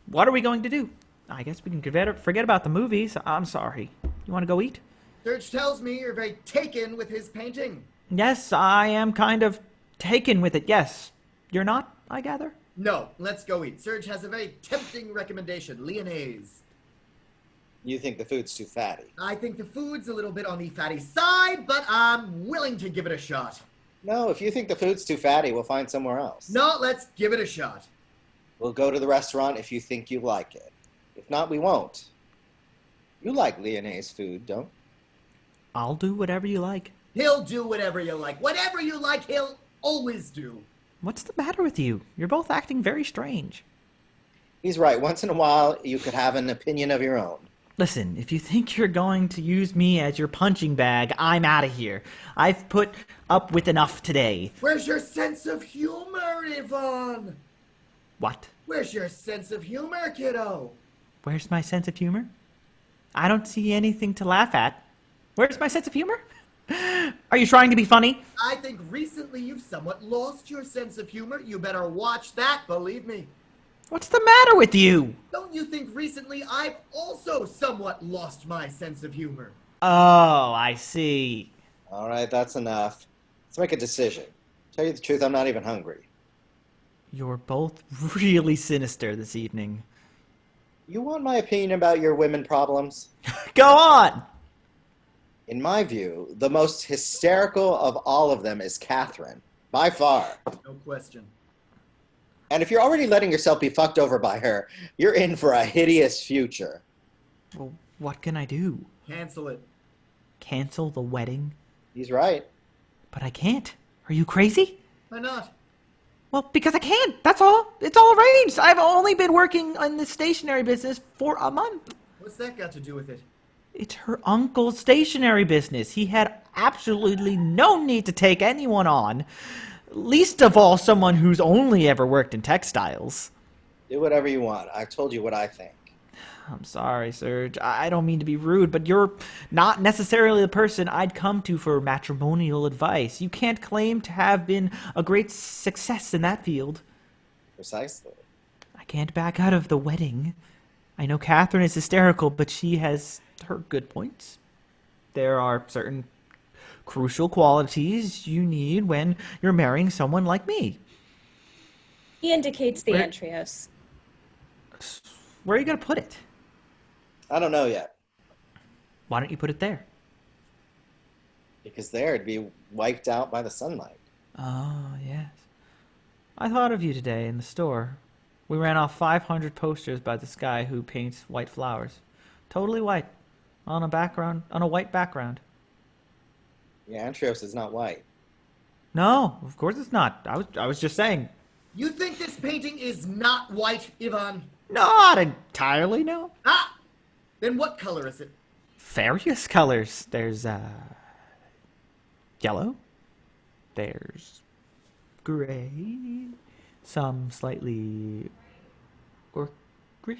Speaker 4: what are we going to do? I guess we can forget about the movies. I'm sorry. You want to go eat?
Speaker 2: Serge tells me you're very taken with his painting.
Speaker 4: Yes, I am kind of taken with it, yes. You're not, I gather?
Speaker 2: No, let's go eat. Serge has a very tempting recommendation, Lyonnaise.
Speaker 3: You think the food's too fatty?
Speaker 2: I think the food's a little bit on the fatty side, but I'm willing to give it a shot.
Speaker 3: No, if you think the food's too fatty, we'll find somewhere else.
Speaker 2: No, let's give it a shot.
Speaker 3: We'll go to the restaurant if you think you like it. If not, we won't. You like Lyonnaise food, don't?
Speaker 4: I'll do whatever you like.
Speaker 2: He'll do whatever you like. Whatever you like, he'll always do.
Speaker 4: What's the matter with you? You're both acting very strange.
Speaker 3: He's right. Once in a while, you could have an opinion of your own.
Speaker 4: Listen, if you think you're going to use me as your punching bag, I'm out of here. I've put up with enough today.
Speaker 2: Where's your sense of humor, Yvonne?
Speaker 4: What?
Speaker 2: Where's your sense of humor, kiddo?
Speaker 4: Where's my sense of humor? I don't see anything to laugh at. Where's my sense of humor? Are you trying to be funny?
Speaker 2: I think recently you've somewhat lost your sense of humor. You better watch that, believe me.
Speaker 4: What's the matter with you?
Speaker 2: Don't you think recently I've also somewhat lost my sense of humor?
Speaker 4: Oh, I see.
Speaker 3: All right, that's enough. Let's make a decision. Tell you the truth, I'm not even hungry.
Speaker 4: You're both really sinister this evening.
Speaker 3: You want my opinion about your women problems?
Speaker 4: Go on!
Speaker 3: In my view, the most hysterical of all of them is Catherine. By far.
Speaker 2: No question.
Speaker 3: And if you're already letting yourself be fucked over by her, you're in for a hideous future.
Speaker 4: Well, what can I do?
Speaker 2: Cancel it.
Speaker 4: Cancel the wedding?
Speaker 3: He's right.
Speaker 4: But I can't. Are you crazy?
Speaker 2: Why not?
Speaker 4: Well, because I can't. That's all. It's all arranged. I've only been working in the stationery business for a month.
Speaker 2: What's that got to do with it?
Speaker 4: It's her uncle's stationery business. He had absolutely no need to take anyone on. Least of all someone who's only ever worked in textiles.
Speaker 3: Do whatever you want. I've told you what I think.
Speaker 4: I'm sorry, Serge. I don't mean to be rude, but you're not necessarily the person I'd come to for matrimonial advice. You can't claim to have been a great success in that field.
Speaker 3: Precisely.
Speaker 4: I can't back out of the wedding. I know Catherine is hysterical, but she has her good points. There are certain crucial qualities you need when you're marrying someone like me.
Speaker 1: He indicates the antrios.
Speaker 4: Where are you going to put it?
Speaker 3: I don't know yet.
Speaker 4: Why don't you put it there?
Speaker 3: Because there it'd be wiped out by the sunlight.
Speaker 4: Oh, yes. I thought of you today in the store. We ran off 500 posters by this guy who paints white flowers. Totally white. On a white background.
Speaker 3: Yeah, Antrios is not white.
Speaker 4: No, of course it's not. I was just saying.
Speaker 2: You think this painting is not white, Yvan?
Speaker 4: Not entirely, no.
Speaker 2: Ah! Then what color is it?
Speaker 4: Various colors. There's, yellow. There's gray. Some slightly ochreish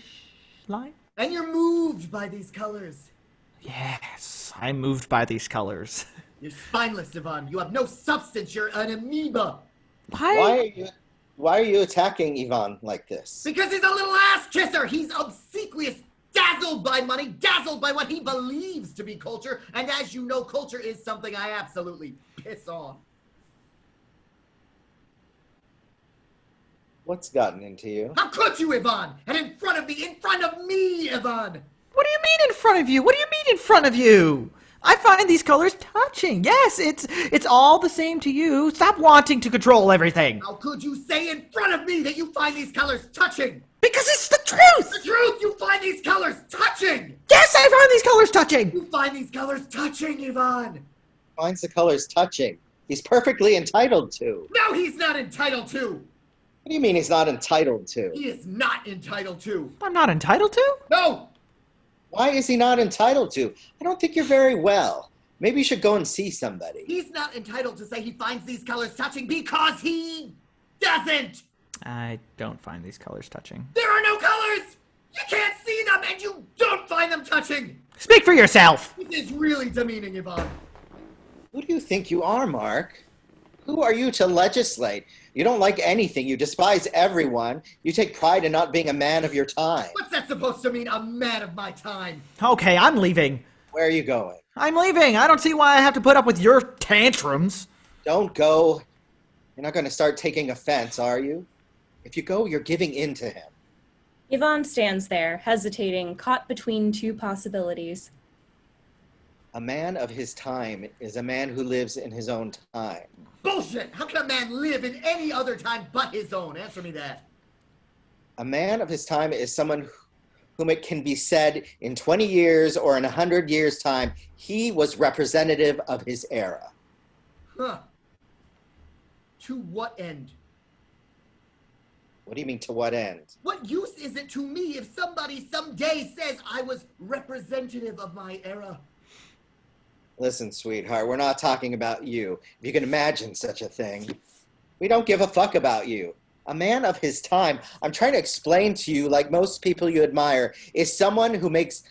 Speaker 4: lime.
Speaker 2: And you're moved by these colors.
Speaker 4: Yes, I'm moved by these colors.
Speaker 2: You're spineless, Yvan. You have no substance. You're an amoeba.
Speaker 3: Why are you attacking Yvan like this?
Speaker 2: Because he's a little ass kisser. He's obsequious, dazzled by money, dazzled by what he believes to be culture. And as you know, culture is something I absolutely piss off.
Speaker 3: What's gotten into you?
Speaker 2: How could you, Yvan? And in front of me, Yvan.
Speaker 4: What do you mean in front of you? What do you mean in front of you? I find these colors touching. Yes, it's all the same to you. Stop wanting to control everything.
Speaker 2: How could you say in front of me that you find these colors touching?
Speaker 4: Because it's the truth.
Speaker 2: The truth, you find these colors touching.
Speaker 4: Yes, I find these colors touching.
Speaker 2: You find these colors touching, Yvan.
Speaker 3: Finds the colors touching. He's perfectly entitled to.
Speaker 2: No, he's not entitled to.
Speaker 3: What do you mean he's not entitled to?
Speaker 2: He is not entitled to.
Speaker 4: I'm not entitled to?
Speaker 2: No.
Speaker 3: Why is he not entitled to? I don't think you're very well. Maybe you should go and see somebody.
Speaker 2: He's not entitled to say he finds these colors touching because he doesn't.
Speaker 4: I don't find these colors touching.
Speaker 2: There are no colors. You can't see them and you don't find them touching.
Speaker 4: Speak for yourself.
Speaker 2: This is really demeaning, Yvan.
Speaker 3: Who do you think you are, Mark? Who are you to legislate? You don't like anything. You despise everyone. You take pride in not being a man of your time.
Speaker 2: What's that supposed to mean, a man of my time?
Speaker 4: Okay, I'm leaving.
Speaker 3: Where are you going?
Speaker 4: I'm leaving. I don't see why I have to put up with your tantrums.
Speaker 3: Don't go. You're not going to start taking offense, are you? If you go, you're giving in to him.
Speaker 1: Yvonne stands there, hesitating, caught between two possibilities.
Speaker 3: A man of his time is a man who lives in his own time.
Speaker 2: Bullshit! How can a man live in any other time but his own? Answer me that.
Speaker 3: A man of his time is someone whom it can be said in 20 years or in 100 years' time, he was representative of his era.
Speaker 2: Huh. To what end?
Speaker 3: What do you mean, to what end?
Speaker 2: What use is it to me if somebody someday says I was representative of my era?
Speaker 3: Listen, sweetheart, we're not talking about you. If you can imagine such a thing. We don't give a fuck about you. A man of his time, I'm trying to explain to you, like most people you admire, is someone who makes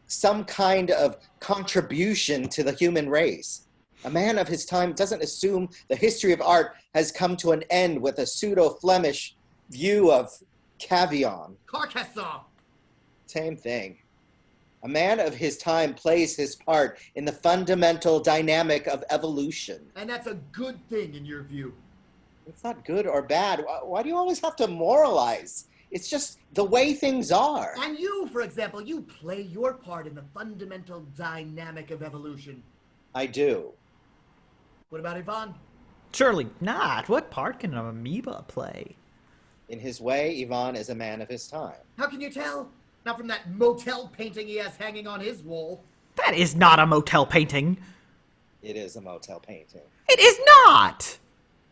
Speaker 3: some kind of contribution to the human race. A man of his time doesn't assume the history of art has come to an end with a pseudo-Flemish view of caviar.
Speaker 2: Carcassonne.
Speaker 3: Same thing. A man of his time plays his part in the fundamental dynamic of evolution.
Speaker 2: And that's a good thing in your view.
Speaker 3: It's not good or bad. Why do you always have to moralize? It's just the way things are.
Speaker 2: And you, for example, you play your part in the fundamental dynamic of evolution.
Speaker 3: I do.
Speaker 2: What about Yvonne?
Speaker 4: Surely not. What part can an amoeba play?
Speaker 3: In his way, Yvan is a man of his time.
Speaker 2: How can you tell? Not from that motel painting he has hanging on his wall.
Speaker 4: That is not a motel painting.
Speaker 3: It is a motel painting.
Speaker 4: It is not!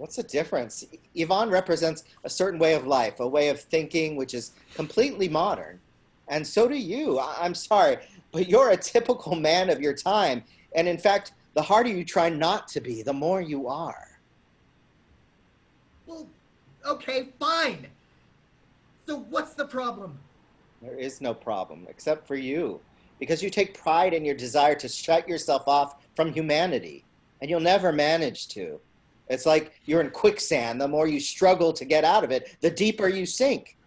Speaker 3: What's the difference? Yvonne represents a certain way of life, a way of thinking which is completely modern. And so do you. I'm sorry, but you're a typical man of your time. And in fact, the harder you try not to be, the more you are.
Speaker 2: Well, okay, fine. So what's the problem?
Speaker 3: There is no problem, except for you. Because you take pride in your desire to shut yourself off from humanity. And you'll never manage to. It's like you're in quicksand. The more you struggle to get out of it, the deeper you sink.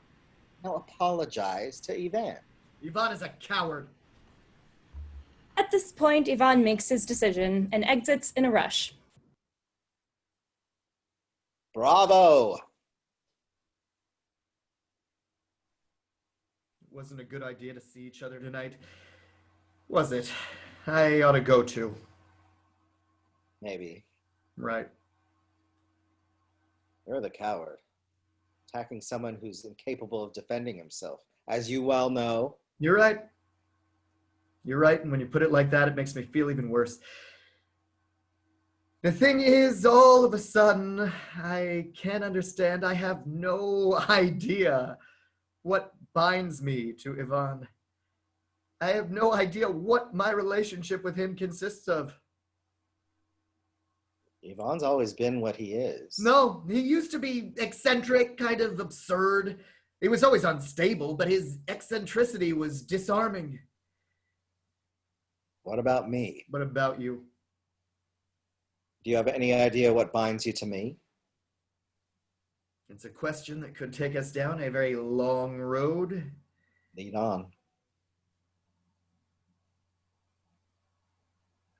Speaker 3: Now apologize to Yvan.
Speaker 2: Yvan is a coward.
Speaker 1: At this point, Yvan makes his decision and exits in a rush.
Speaker 3: Bravo!
Speaker 2: Wasn't a good idea to see each other tonight, was it? I ought to go too.
Speaker 3: Maybe.
Speaker 2: Right.
Speaker 3: You're the coward. Attacking someone who's incapable of defending himself. As you well know.
Speaker 2: You're right. You're right, and when you put it like that, it makes me feel even worse. The thing is, all of a sudden, I can't understand. I have no idea what binds me to Yvan. I have no idea what my relationship with him consists of.
Speaker 3: Yvonne's always been what he is.
Speaker 2: No, he used to be eccentric, kind of absurd. He was always unstable, but his eccentricity was disarming.
Speaker 3: What about me?
Speaker 2: What about you?
Speaker 3: Do you have any idea what binds you to me?
Speaker 2: It's a question that could take us down a very long road.
Speaker 3: Lead on.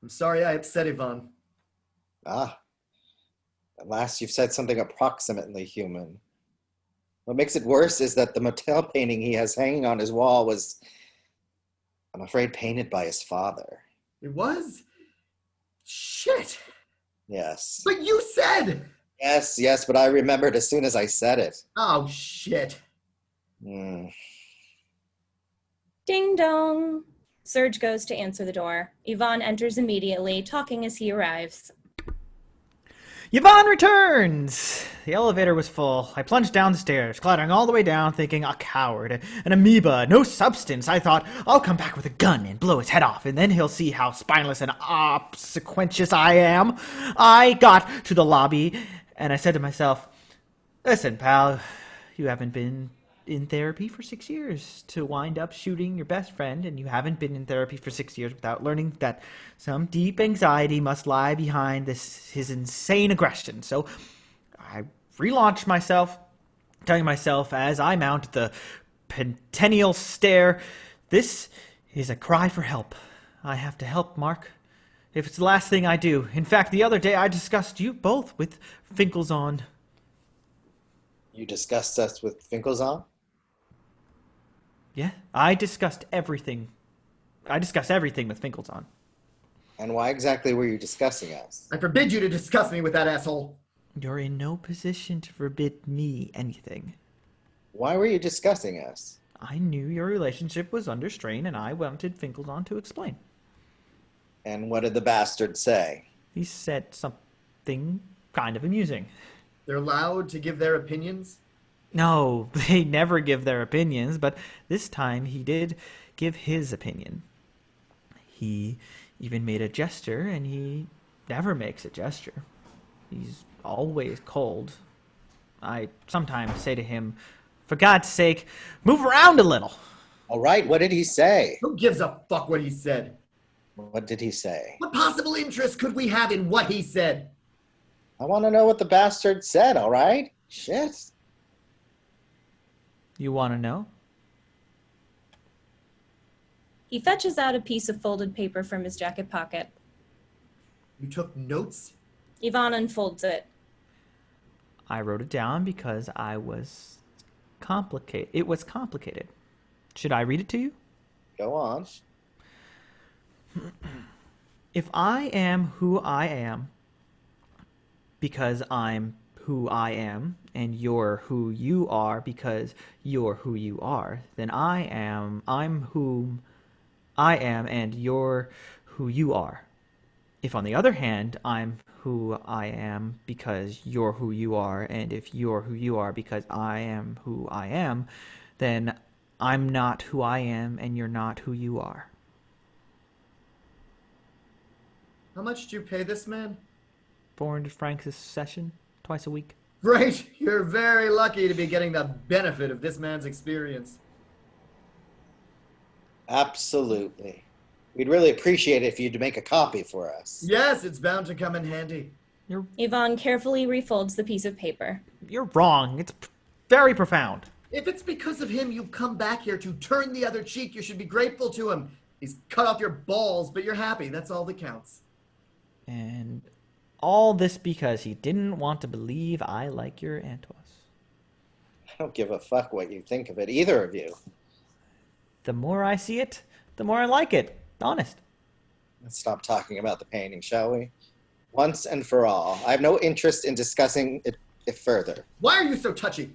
Speaker 2: I'm sorry I upset Yvan.
Speaker 3: Ah, at last you've said something approximately human. What makes it worse is that the motel painting he has hanging on his wall was, I'm afraid, painted by his father.
Speaker 2: It was? Shit!
Speaker 3: Yes.
Speaker 2: But you said!
Speaker 3: Yes, but I remembered as soon as I said it.
Speaker 2: Oh, shit.
Speaker 3: Hmm.
Speaker 1: Ding dong. Serge goes to answer the door. Yvan enters immediately, talking as he arrives.
Speaker 4: Yvonne returns! The elevator was full. I plunged down the stairs, clattering all the way down, thinking, a coward, an amoeba, no substance. I thought, I'll come back with a gun and blow his head off, and then he'll see how spineless and obsequious I am. I got to the lobby, and I said to myself, listen, pal, you haven't been in therapy for 6 years to wind up shooting your best friend, and you haven't been in therapy for 6 years without learning that some deep anxiety must lie behind his insane aggression. So I relaunched myself, telling myself as I mount the pentennial stair, this is a cry for help. I have to help, Mark. If it's the last thing I do. In fact, the other day I discussed you both with Finkel's-on.
Speaker 3: You discussed us with Finkel's-on?
Speaker 4: Yeah, I discussed everything. I discussed everything with Finkel's-on.
Speaker 3: And why exactly were you discussing us?
Speaker 2: I forbid you to discuss me with that asshole.
Speaker 4: You're in no position to forbid me anything.
Speaker 3: Why were you discussing us?
Speaker 4: I knew your relationship was under strain, and I wanted Finkel's-on to explain.
Speaker 3: And what did the bastard say?
Speaker 4: He said something kind of amusing.
Speaker 2: They're allowed to give their opinions?
Speaker 4: No, they never give their opinions, but this time he did give his opinion. He even made a gesture, and he never makes a gesture. He's always cold. I sometimes say to him, for God's sake, move around a little.
Speaker 3: All right, what did he say?
Speaker 2: Who gives a fuck what he said?
Speaker 3: What did he say?
Speaker 2: What possible interest could we have in what he said?
Speaker 3: I want to know what the bastard said, all right? Shit.
Speaker 4: You want to know?
Speaker 1: He fetches out a piece of folded paper from his jacket pocket.
Speaker 2: You took notes?
Speaker 1: Yvan unfolds it.
Speaker 4: I wrote it down because it was complicated. Should I read it to you?
Speaker 3: Go on.
Speaker 4: If I am who I am because I'm who I am, and you're who you are because you're who you are, then I'm whom I am, and you're who you are. If, on the other hand, I'm who I am because you're who you are, and if you're who you are because I am who I am, then I'm not who I am and you're not who you are.
Speaker 2: How much do you pay this man?
Speaker 4: 400 francs a session, twice a week.
Speaker 2: Great! You're very lucky to be getting the benefit of this man's experience.
Speaker 3: Absolutely. We'd really appreciate it if you'd make a copy for us.
Speaker 2: Yes, it's bound to come in handy.
Speaker 1: Yvonne carefully refolds the piece of paper.
Speaker 4: You're wrong. It's very profound.
Speaker 2: If it's because of him you've come back here to turn the other cheek, you should be grateful to him. He's cut off your balls, but you're happy. That's all that counts.
Speaker 4: And all this because he didn't want to believe I like your Antos.
Speaker 3: I don't give a fuck what you think of it, either of you.
Speaker 4: The more I see it, the more I like it. Honest.
Speaker 3: Let's stop talking about the painting, shall we? Once and for all. I have no interest in discussing it further.
Speaker 2: Why are you so touchy?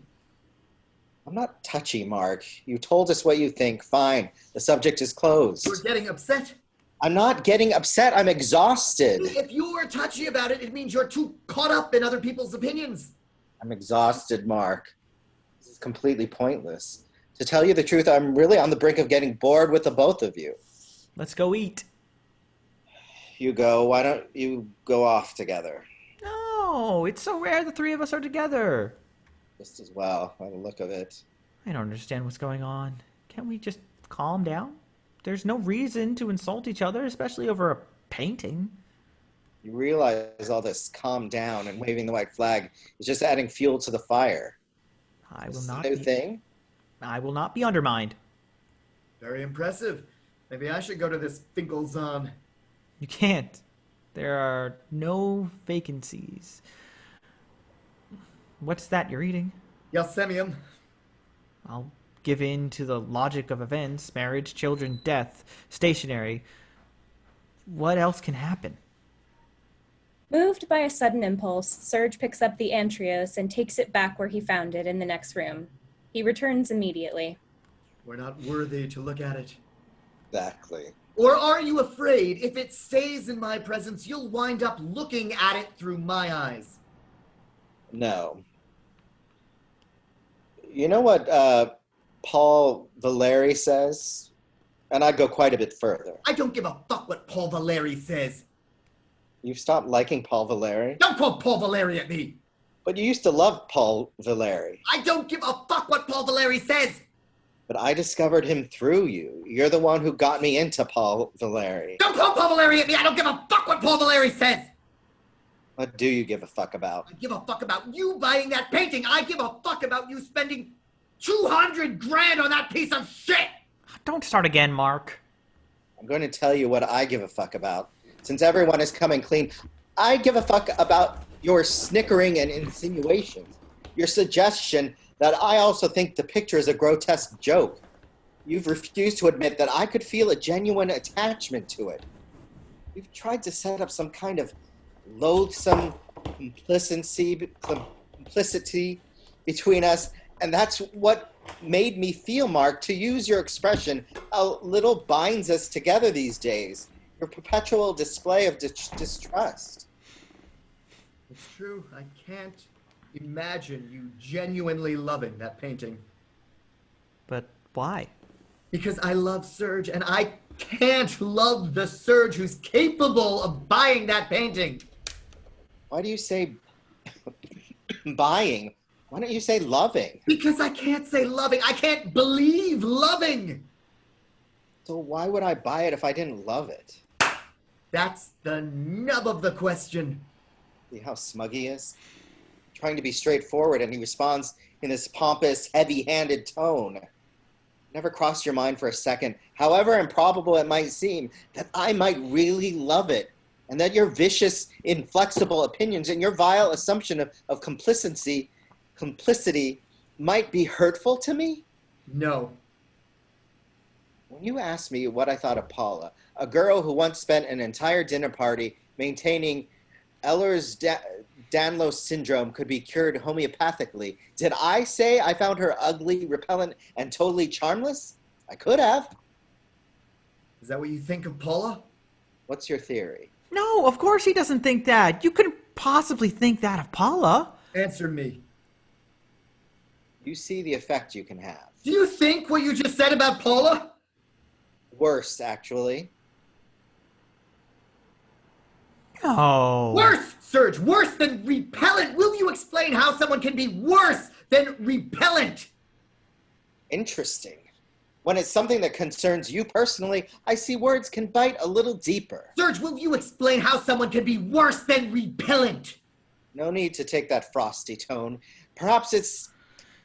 Speaker 3: I'm not touchy, Mark. You told us what you think. Fine. The subject is closed.
Speaker 2: You're getting upset.
Speaker 3: I'm not getting upset. I'm exhausted.
Speaker 2: If you're touchy about it, it means you're too caught up in other people's opinions.
Speaker 3: I'm exhausted, Mark. This is completely pointless. To tell you the truth, I'm really on the brink of getting bored with the both of you.
Speaker 4: Let's go eat.
Speaker 3: You go. Why don't you go off together?
Speaker 4: No, it's so rare the three of us are together.
Speaker 3: Just as well, by the look of it.
Speaker 4: I don't understand what's going on. Can't we just calm down? There's no reason to insult each other, especially over a painting.
Speaker 3: You realize all this calm down and waving the white flag is just adding fuel to the fire.
Speaker 4: I
Speaker 3: This
Speaker 4: will
Speaker 3: is
Speaker 4: not
Speaker 3: a new
Speaker 4: be,
Speaker 3: thing.
Speaker 4: I will not be undermined.
Speaker 2: Very impressive. Maybe I should go to this Finkelzahn.
Speaker 4: You can't. There are no vacancies. What's that you're eating?
Speaker 2: Yasemium.
Speaker 4: I'll give in to the logic of events, marriage, children, death, stationary. What else can happen?
Speaker 1: Moved by a sudden impulse, Serge picks up the Antrios and takes it back where he found it in the next room. He returns immediately.
Speaker 2: We're not worthy to look at it.
Speaker 3: Exactly.
Speaker 2: Or are you afraid if it stays in my presence, you'll wind up looking at it through my eyes?
Speaker 3: No. You know what Paul Valéry says? And I'd go quite a bit further.
Speaker 2: I don't give a fuck what Paul Valéry says.
Speaker 3: You've stopped liking Paul Valéry?
Speaker 2: Don't quote Paul Valéry at me.
Speaker 3: But you used to love Paul Valéry.
Speaker 2: I don't give a fuck what Paul Valéry says.
Speaker 3: But I discovered him through you. You're the one who got me into Paul Valéry.
Speaker 2: Don't quote Paul Valéry at me. I don't give a fuck what Paul Valéry says.
Speaker 3: What do you give a fuck about?
Speaker 2: I give a fuck about you buying that painting. I give a fuck about you spending 200 grand on that piece of shit.
Speaker 4: Don't start again, Mark.
Speaker 3: I'm going to tell you what I give a fuck about. Since everyone is coming clean, I give a fuck about your snickering and insinuations. Your suggestion that I also think the picture is a grotesque joke. You've refused to admit that I could feel a genuine attachment to it. You've tried to set up some kind of loathsome complicity between us, and that's what made me feel, Mark, to use your expression, a little binds us together these days. Your perpetual display of distrust.
Speaker 2: It's true. I can't imagine you genuinely loving that painting.
Speaker 4: But why?
Speaker 2: Because I love Serge, and I can't love the Serge who's capable of buying that painting.
Speaker 3: Why do you say buying? Why don't you say loving?
Speaker 2: Because I can't say loving. I can't believe loving.
Speaker 3: So why would I buy it if I didn't love it?
Speaker 2: That's the nub of the question.
Speaker 3: See how smug he is? Trying to be straightforward, and he responds in this pompous, heavy-handed tone. Never crossed your mind for a second, however improbable it might seem, that I might really love it, and that your vicious, inflexible opinions and your vile assumption of complicity might be hurtful to me?
Speaker 2: No.
Speaker 3: When you asked me what I thought of Paula, a girl who once spent an entire dinner party maintaining Ehlers-Danlos syndrome could be cured homeopathically, did I say I found her ugly, repellent, and totally charmless? I could have.
Speaker 2: Is that what you think of Paula?
Speaker 3: What's your theory?
Speaker 4: No, of course he doesn't think that. You couldn't possibly think that of Paula.
Speaker 2: Answer me.
Speaker 3: You see the effect you can have.
Speaker 2: Do you think what you just said about Paula?
Speaker 3: Worse, actually.
Speaker 4: No.
Speaker 2: Worse, Serge, worse than repellent. Will you explain how someone can be worse than repellent?
Speaker 3: Interesting. When it's something that concerns you personally, I see words can bite a little deeper.
Speaker 2: Serge, will you explain how someone can be worse than repellent?
Speaker 3: No need to take that frosty tone. Perhaps it's...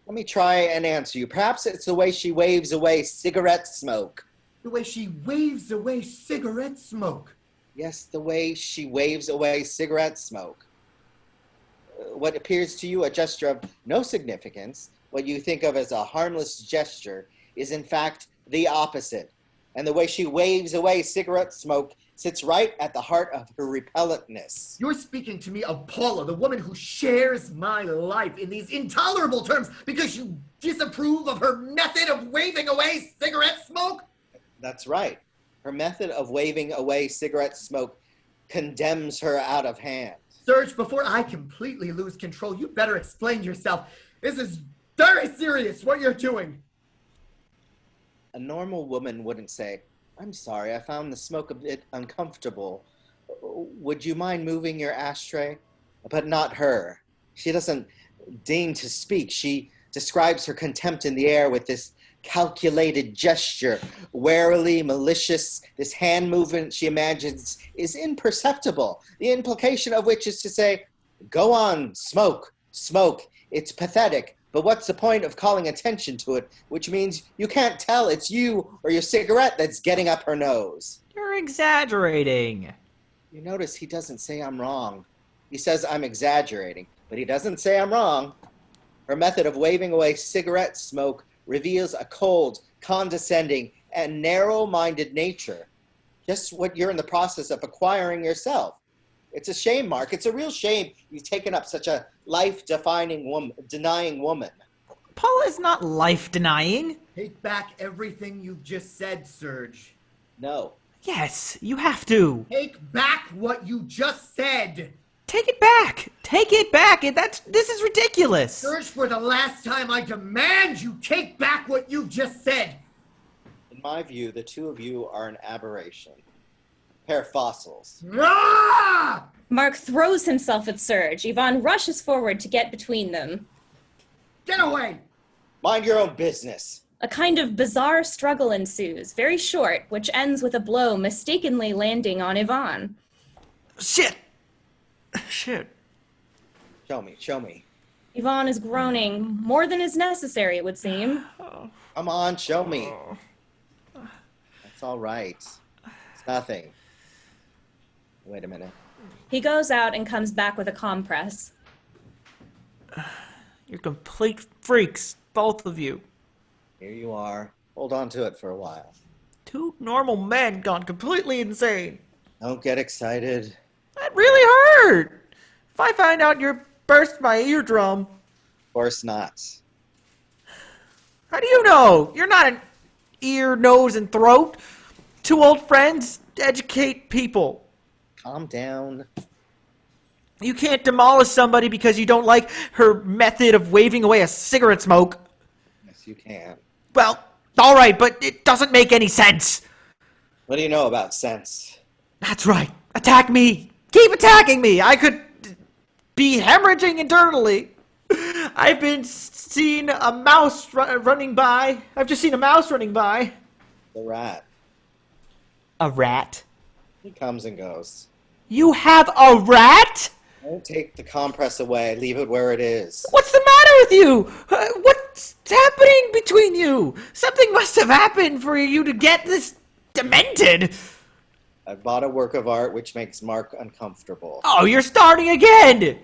Speaker 3: Let me try and answer you. Perhaps it's the way she waves away cigarette smoke.
Speaker 2: The way she waves away cigarette smoke.
Speaker 3: Yes, the way she waves away cigarette smoke. What appears to you a gesture of no significance, what you think of as a harmless gesture, is in fact the opposite. And the way she waves away cigarette smoke sits right at the heart of her repellentness.
Speaker 2: You're speaking to me of Paula, the woman who shares my life in these intolerable terms because you disapprove of her method of waving away cigarette smoke?
Speaker 3: That's right. Her method of waving away cigarette smoke condemns her out of hand.
Speaker 2: Serge, before I completely lose control, you better explain yourself. This is very serious, what you're doing.
Speaker 3: A normal woman wouldn't say, "I'm sorry, I found the smoke a bit uncomfortable. Would you mind moving your ashtray?" But not her. She doesn't deign to speak. She describes her contempt in the air with this calculated gesture, warily malicious. This hand movement she imagines is imperceptible, the implication of which is to say, "Go on, smoke, smoke. It's pathetic, but what's the point of calling attention to it?" Which means you can't tell it's you or your cigarette that's getting up her nose.
Speaker 4: You're exaggerating.
Speaker 3: You notice he doesn't say I'm wrong. He says I'm exaggerating, but he doesn't say I'm wrong. Her method of waving away cigarette smoke reveals a cold, condescending, and narrow-minded nature. Just what you're in the process of acquiring yourself. It's a shame, Mark. It's a real shame you've taken up such a life-denying woman.
Speaker 4: Paula is not life-denying.
Speaker 2: Take back everything you've just said, Serge.
Speaker 3: No.
Speaker 4: Yes, you have to.
Speaker 2: Take back what you just said.
Speaker 4: Take it back. Take it back. This is ridiculous.
Speaker 2: Serge, for the last time, I demand you take back what you just said.
Speaker 3: In my view, the two of you are an aberration. Pair of fossils.
Speaker 2: Ah!
Speaker 1: Marc throws himself at Serge. Yvan rushes forward to get between them.
Speaker 2: Get away!
Speaker 3: Mind your own business.
Speaker 1: A kind of bizarre struggle ensues, very short, which ends with a blow mistakenly landing on Yvan.
Speaker 4: Shit. Shit.
Speaker 3: Show me.
Speaker 1: Yvan is groaning, more than is necessary, it would seem.
Speaker 3: Come on, show me. That's all right. It's nothing. Wait a minute.
Speaker 1: He goes out and comes back with a compress.
Speaker 4: You're complete freaks, both of you.
Speaker 3: Here you are. Hold on to it for a while.
Speaker 4: Two normal men gone completely insane.
Speaker 3: Don't get excited.
Speaker 4: That really hurt. If I find out you burst my eardrum.
Speaker 3: Of course not.
Speaker 4: How do you know? You're not an ear, nose, and throat. Two old friends educate people.
Speaker 3: Calm down.
Speaker 4: You can't demolish somebody because you don't like her method of waving away a cigarette smoke.
Speaker 3: Yes, you can.
Speaker 4: Well, all right, but it doesn't make any sense.
Speaker 3: What do you know about sense?
Speaker 4: That's right. Attack me. Keep attacking me. I could be hemorrhaging internally. I've been seeing a mouse running by. I've just seen a mouse running by.
Speaker 3: The rat.
Speaker 4: A rat?
Speaker 3: He comes and goes.
Speaker 4: You have a rat?
Speaker 3: Don't take the compress away. Leave it where it is.
Speaker 4: What's the matter with you? What's happening between you? Something must have happened for you to get this demented.
Speaker 3: I've bought a work of art which makes Mark uncomfortable.
Speaker 4: Oh, you're starting again.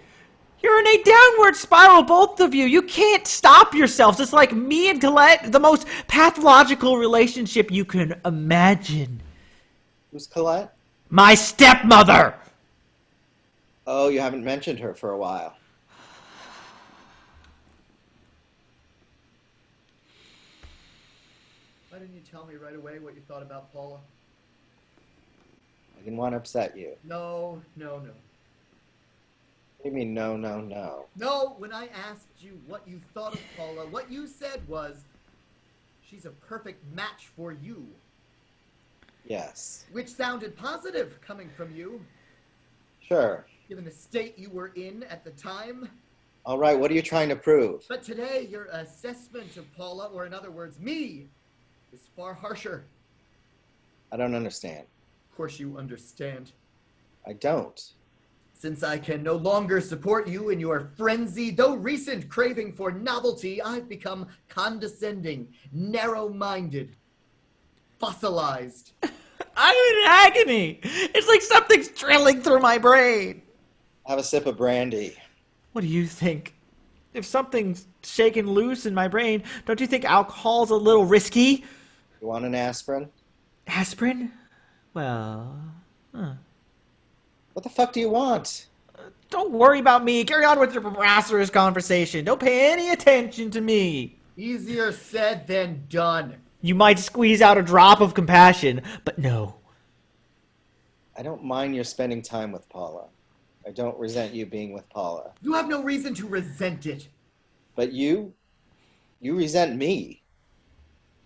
Speaker 4: You're in a downward spiral, both of you. You can't stop yourselves. It's like me and Colette, the most pathological relationship you can imagine.
Speaker 3: Who's Colette?
Speaker 4: My stepmother.
Speaker 3: Oh, you haven't mentioned her for a while.
Speaker 2: Why didn't you tell me right away what you thought about Paula?
Speaker 3: I didn't want to upset you.
Speaker 2: No.
Speaker 3: What do you mean, no?
Speaker 2: No, when I asked you what you thought of Paula, what you said was, she's a perfect match for you.
Speaker 3: Yes.
Speaker 2: Which sounded positive coming from you,
Speaker 3: Sure.
Speaker 2: given the state you were in at the time.
Speaker 3: All right, what are you trying to prove?
Speaker 2: But today, your assessment of Paula, or in other words, me, is far harsher.
Speaker 3: I don't understand.
Speaker 2: Of course you understand.
Speaker 3: I don't.
Speaker 2: Since I can no longer support you in your frenzy, though recent craving for novelty, I've become condescending, narrow-minded, fossilized.
Speaker 4: I'm in agony. It's like something's drilling through my brain.
Speaker 3: Have a sip of brandy.
Speaker 4: What do you think? If something's shaken loose in my brain, don't you think alcohol's a little risky?
Speaker 3: You want an aspirin?
Speaker 4: Aspirin? Well,
Speaker 3: What the fuck do you want?
Speaker 4: don't worry about me. Carry on with your preposterous conversation. Don't pay any attention to me.
Speaker 2: Easier said than done.
Speaker 4: You might squeeze out a drop of compassion, but no.
Speaker 3: I don't mind your spending time with Paula. I don't resent you being with Paula.
Speaker 2: You have no reason to resent it.
Speaker 3: But you resent me.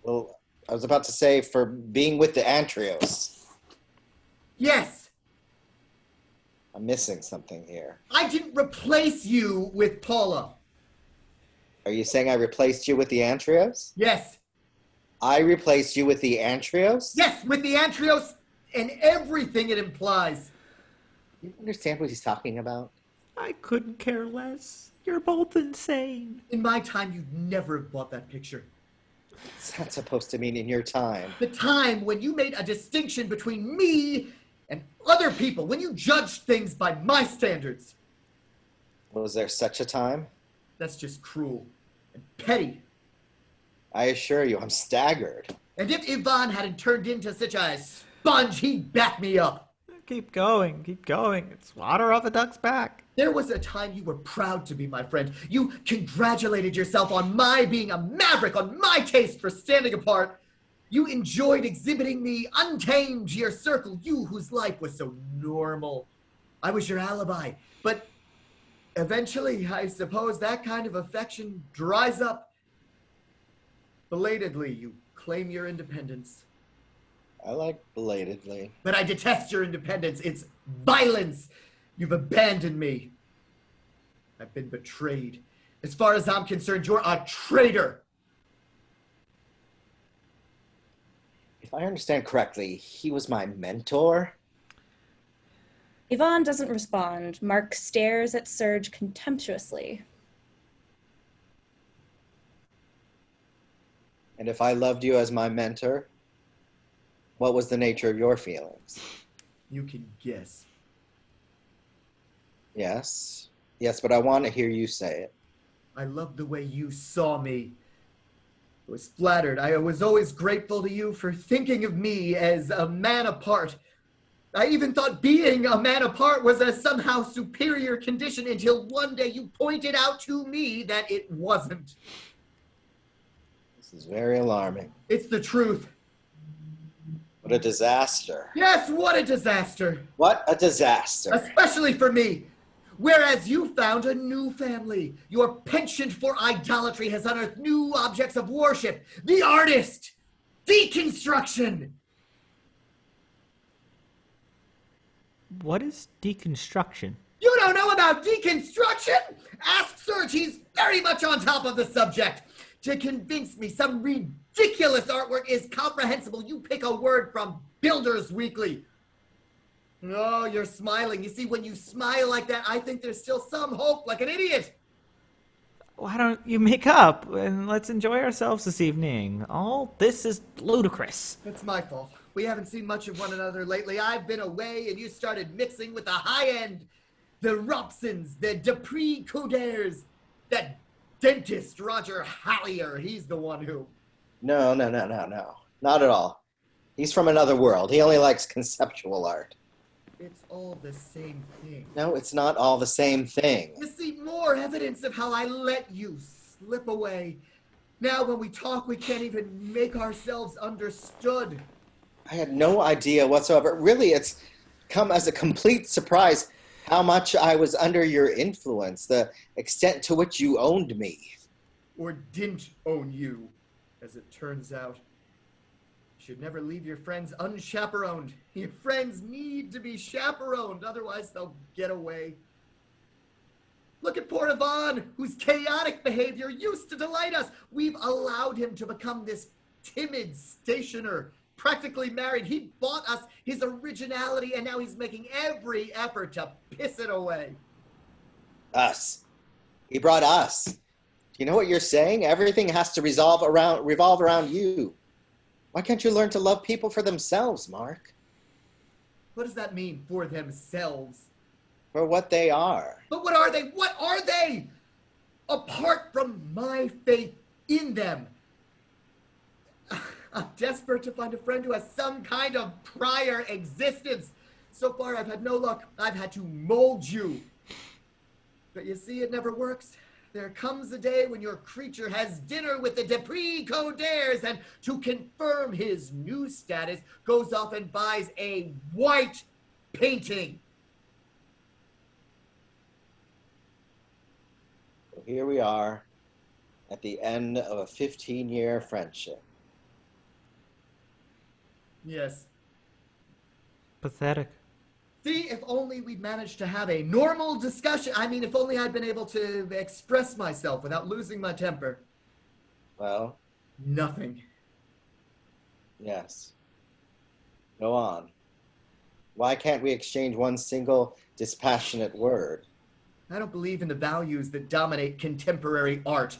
Speaker 3: Well, I was about to say for being with the Antrios.
Speaker 2: Yes,
Speaker 3: I'm missing something here.
Speaker 2: I didn't replace you with Paula.
Speaker 3: Are you saying I replaced you with the Antrios?
Speaker 2: Yes,
Speaker 3: I replaced you with the Antrios?
Speaker 2: yes, with the Antrios and everything it implies.
Speaker 3: You understand what he's talking about?
Speaker 4: I couldn't care less. You're both insane.
Speaker 2: In my time, you'd never have bought that picture.
Speaker 3: It's not supposed to mean in your time.
Speaker 2: The time when you made a distinction between me and other people, when you judged things by my standards.
Speaker 3: Was there such a time?
Speaker 2: That's just cruel and petty.
Speaker 3: I assure you, I'm staggered.
Speaker 2: And if Yvan hadn't turned into such a sponge, he'd back me up.
Speaker 4: Keep going, keep going. It's water off a duck's back.
Speaker 2: There was a time you were proud to be my friend. You congratulated yourself on my being a maverick, on my taste for standing apart. You enjoyed exhibiting me untamed to your circle, you whose life was so normal. I was your alibi. But eventually, I suppose that kind of affection dries up. Belatedly, you claim your independence.
Speaker 3: I like belatedly.
Speaker 2: But I detest your independence. It's violence. You've abandoned me. I've been betrayed. As far as I'm concerned, you're a traitor.
Speaker 3: If I understand correctly, he was my mentor?
Speaker 1: Yvonne doesn't respond. Marc stares at Serge contemptuously.
Speaker 3: And if I loved you as my mentor, what was the nature of your feelings?
Speaker 2: You can guess.
Speaker 3: Yes. Yes, but I want to hear you say it.
Speaker 2: I loved the way you saw me. I was flattered. I was always grateful to you for thinking of me as a man apart. I even thought being a man apart was a somehow superior condition until one day you pointed out to me that it wasn't.
Speaker 3: This is very alarming.
Speaker 2: It's the truth.
Speaker 3: What a disaster.
Speaker 2: Yes, what a disaster.
Speaker 3: What a disaster.
Speaker 2: Especially for me. Whereas you found a new family. Your penchant for idolatry has unearthed new objects of worship. The artist. Deconstruction.
Speaker 4: What is deconstruction?
Speaker 2: You don't know about deconstruction? Ask Serge. He's very much on top of the subject. To convince me some ridiculous artwork is comprehensible, you pick a word from Builders Weekly. Oh, you're smiling. You see, when you smile like that, I think there's still some hope, like an idiot.
Speaker 4: Why don't you make up and let's enjoy ourselves this evening? All this is ludicrous.
Speaker 2: It's my fault. We haven't seen much of one another lately. I've been away and you started mixing with the high end. The Robsons, the Dupree Coders, that dentist, Roger Hallier. He's the one who...
Speaker 3: No. Not at all. He's from another world. He only likes conceptual art.
Speaker 2: It's all the same thing.
Speaker 3: No, it's not all the same thing.
Speaker 2: You see, more evidence of how I let you slip away. Now when we talk, we can't even make ourselves understood.
Speaker 3: I had no idea whatsoever. Really, it's come as a complete surprise how much I was under your influence, the extent to which you owned me.
Speaker 2: Or didn't own you, as it turns out. You should never leave your friends unchaperoned. Your friends need to be chaperoned, otherwise they'll get away. Look at poor Yvan, whose chaotic behavior used to delight us. We've allowed him to become this timid stationer, practically married. He bought us his originality, and now he's making every effort to piss it away.
Speaker 3: Us. He brought us. You know what you're saying? Everything has to revolve around you. Why can't you learn to love people for themselves, Mark?
Speaker 2: What does that mean, for themselves?
Speaker 3: For what they are.
Speaker 2: But what are they? What are they? Apart from my faith in them. I'm desperate to find a friend who has some kind of prior existence. So far, I've had no luck. I've had to mold you. But you see, it never works. There comes a day when your creature has dinner with the Deprecoders, and to confirm his new status, goes off and buys a white painting.
Speaker 3: So here we are, at the end of a 15-year friendship.
Speaker 2: Yes.
Speaker 4: Pathetic.
Speaker 2: See, if only we'd managed to have a normal discussion. I mean, if only I'd been able to express myself without losing my temper.
Speaker 3: Well,
Speaker 2: Nothing.
Speaker 3: yes. Go on. Why can't we exchange one single dispassionate word?
Speaker 2: I don't believe in the values that dominate contemporary art.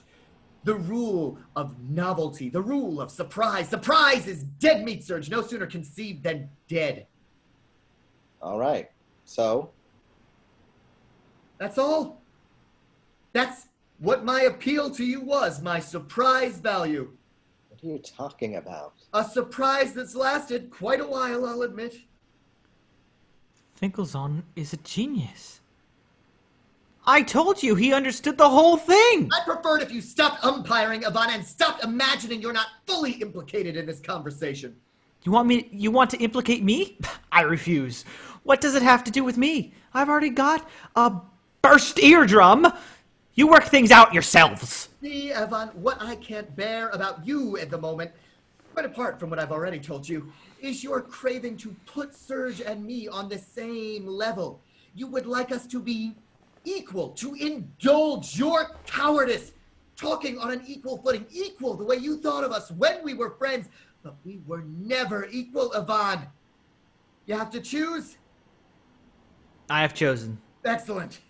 Speaker 2: The rule of novelty, the rule of surprise. Surprise is dead meat, Serge. No sooner conceived than dead.
Speaker 3: All right. So,
Speaker 2: That's all. That's what my appeal to you was, my surprise value.
Speaker 3: what are you talking about?
Speaker 2: A surprise that's lasted quite a while, I'll admit.
Speaker 4: Finkelson is a genius. I told you he understood the whole thing!
Speaker 2: I'd prefer it if you stopped umpiring, Yvan, and stopped imagining you're not fully implicated in this conversation.
Speaker 4: You want to implicate me? I refuse. What does it have to do with me? I've already got a burst eardrum. You work things out yourselves.
Speaker 2: See, Yvan, what I can't bear about you at the moment, quite apart from what I've already told you, is your craving to put Serge and me on the same level. You would like us to be equal, to indulge your cowardice, talking on an equal footing, equal the way you thought of us when we were friends, but we were never equal, Yvan. You have to choose?
Speaker 4: I have chosen.
Speaker 2: Excellent.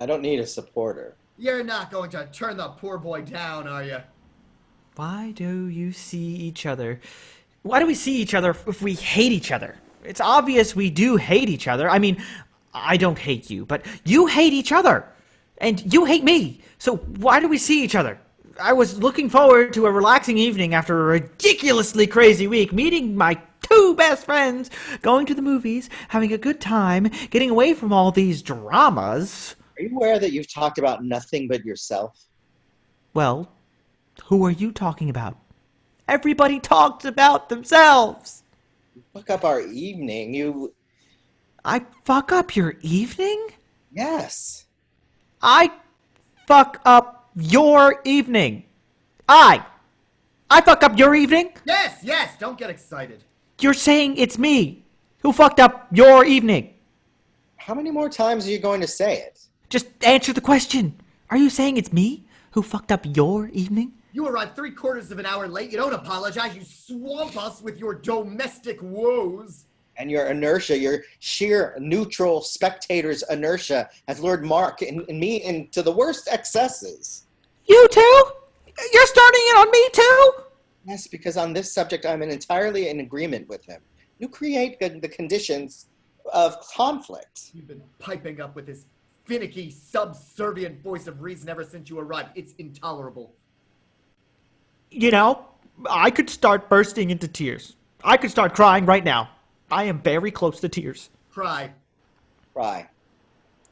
Speaker 3: I don't need a supporter.
Speaker 2: You're not going to turn the poor boy down, are you?
Speaker 4: Why do you see each other? Why do we see each other if we hate each other? It's obvious we do hate each other. I mean, I don't hate you, but you hate each other. And you hate me. So why do we see each other? I was looking forward to a relaxing evening after a ridiculously crazy week, meeting my two best friends, going to the movies, having a good time, getting away from all these dramas.
Speaker 3: Are you aware that you've talked about nothing but yourself?
Speaker 4: Well, who are you talking about? Everybody talks about themselves.
Speaker 3: Fuck up our evening.
Speaker 4: I fuck up your evening?
Speaker 3: Yes.
Speaker 4: I fuck up your evening. I fuck up your evening?
Speaker 2: Yes, don't get excited.
Speaker 4: You're saying it's me who fucked up your evening.
Speaker 3: How many more times are you going to say it?
Speaker 4: Just answer the question. Are you saying it's me who fucked up your evening?
Speaker 2: You arrived 3/4 of an hour late. You don't apologize. You swamp us with your domestic woes.
Speaker 3: And your inertia, your sheer neutral spectator's inertia has lured Mark and me into the worst excesses.
Speaker 4: You too? You're starting it on me too?
Speaker 3: Yes, because on this subject, I'm entirely in agreement with him. You create the conditions of conflict.
Speaker 2: You've been piping up with this finicky, subservient voice of reason ever since you arrived. It's intolerable.
Speaker 4: You know, I could start bursting into tears. I could start crying right now. I am very close to tears.
Speaker 2: Cry.
Speaker 3: Cry.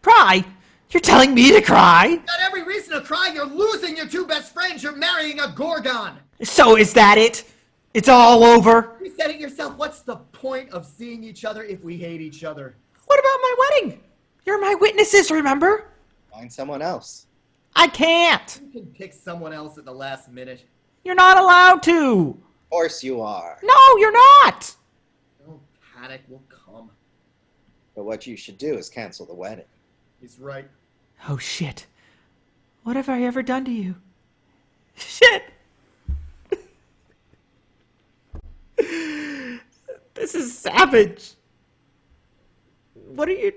Speaker 4: Cry? You're telling me to cry?
Speaker 2: Got every reason to cry. You're losing your two best friends. You're marrying a Gorgon.
Speaker 4: So is that it? It's all over.
Speaker 2: You said it yourself. What's the point of seeing each other if we hate each other?
Speaker 4: What about my wedding? You're my witnesses, remember?
Speaker 3: Find someone else.
Speaker 4: I can't.
Speaker 2: You can pick someone else at the last minute.
Speaker 4: You're not allowed to.
Speaker 3: Of course you are.
Speaker 4: No, you're not.
Speaker 2: Don't panic. We'll come.
Speaker 3: But what you should do is cancel the wedding.
Speaker 2: He's right.
Speaker 4: Oh, shit. What have I ever done to you? Shit. This is savage. What are you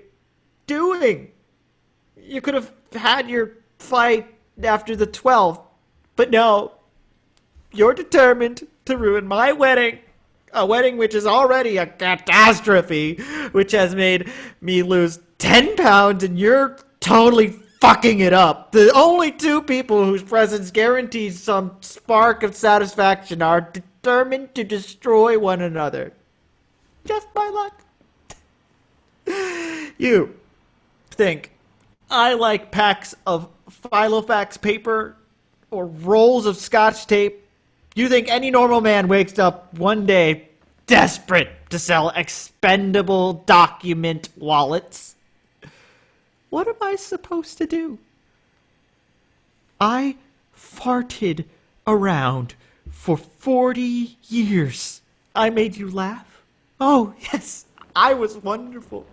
Speaker 4: doing? You could have had your fight after the 12th, but no. You're determined to ruin my wedding. A wedding which is already a catastrophe, which has made me lose 10 pounds, and you're totally fucking it up. The only two people whose presence guarantees some spark of satisfaction are determined to destroy one another. Just by luck. You think I like packs of Filofax paper or rolls of Scotch tape? You think any normal man wakes up one day desperate to sell expendable document wallets? What am I supposed to do? I farted around for 40 years. I made you laugh. Oh, yes, I was wonderful.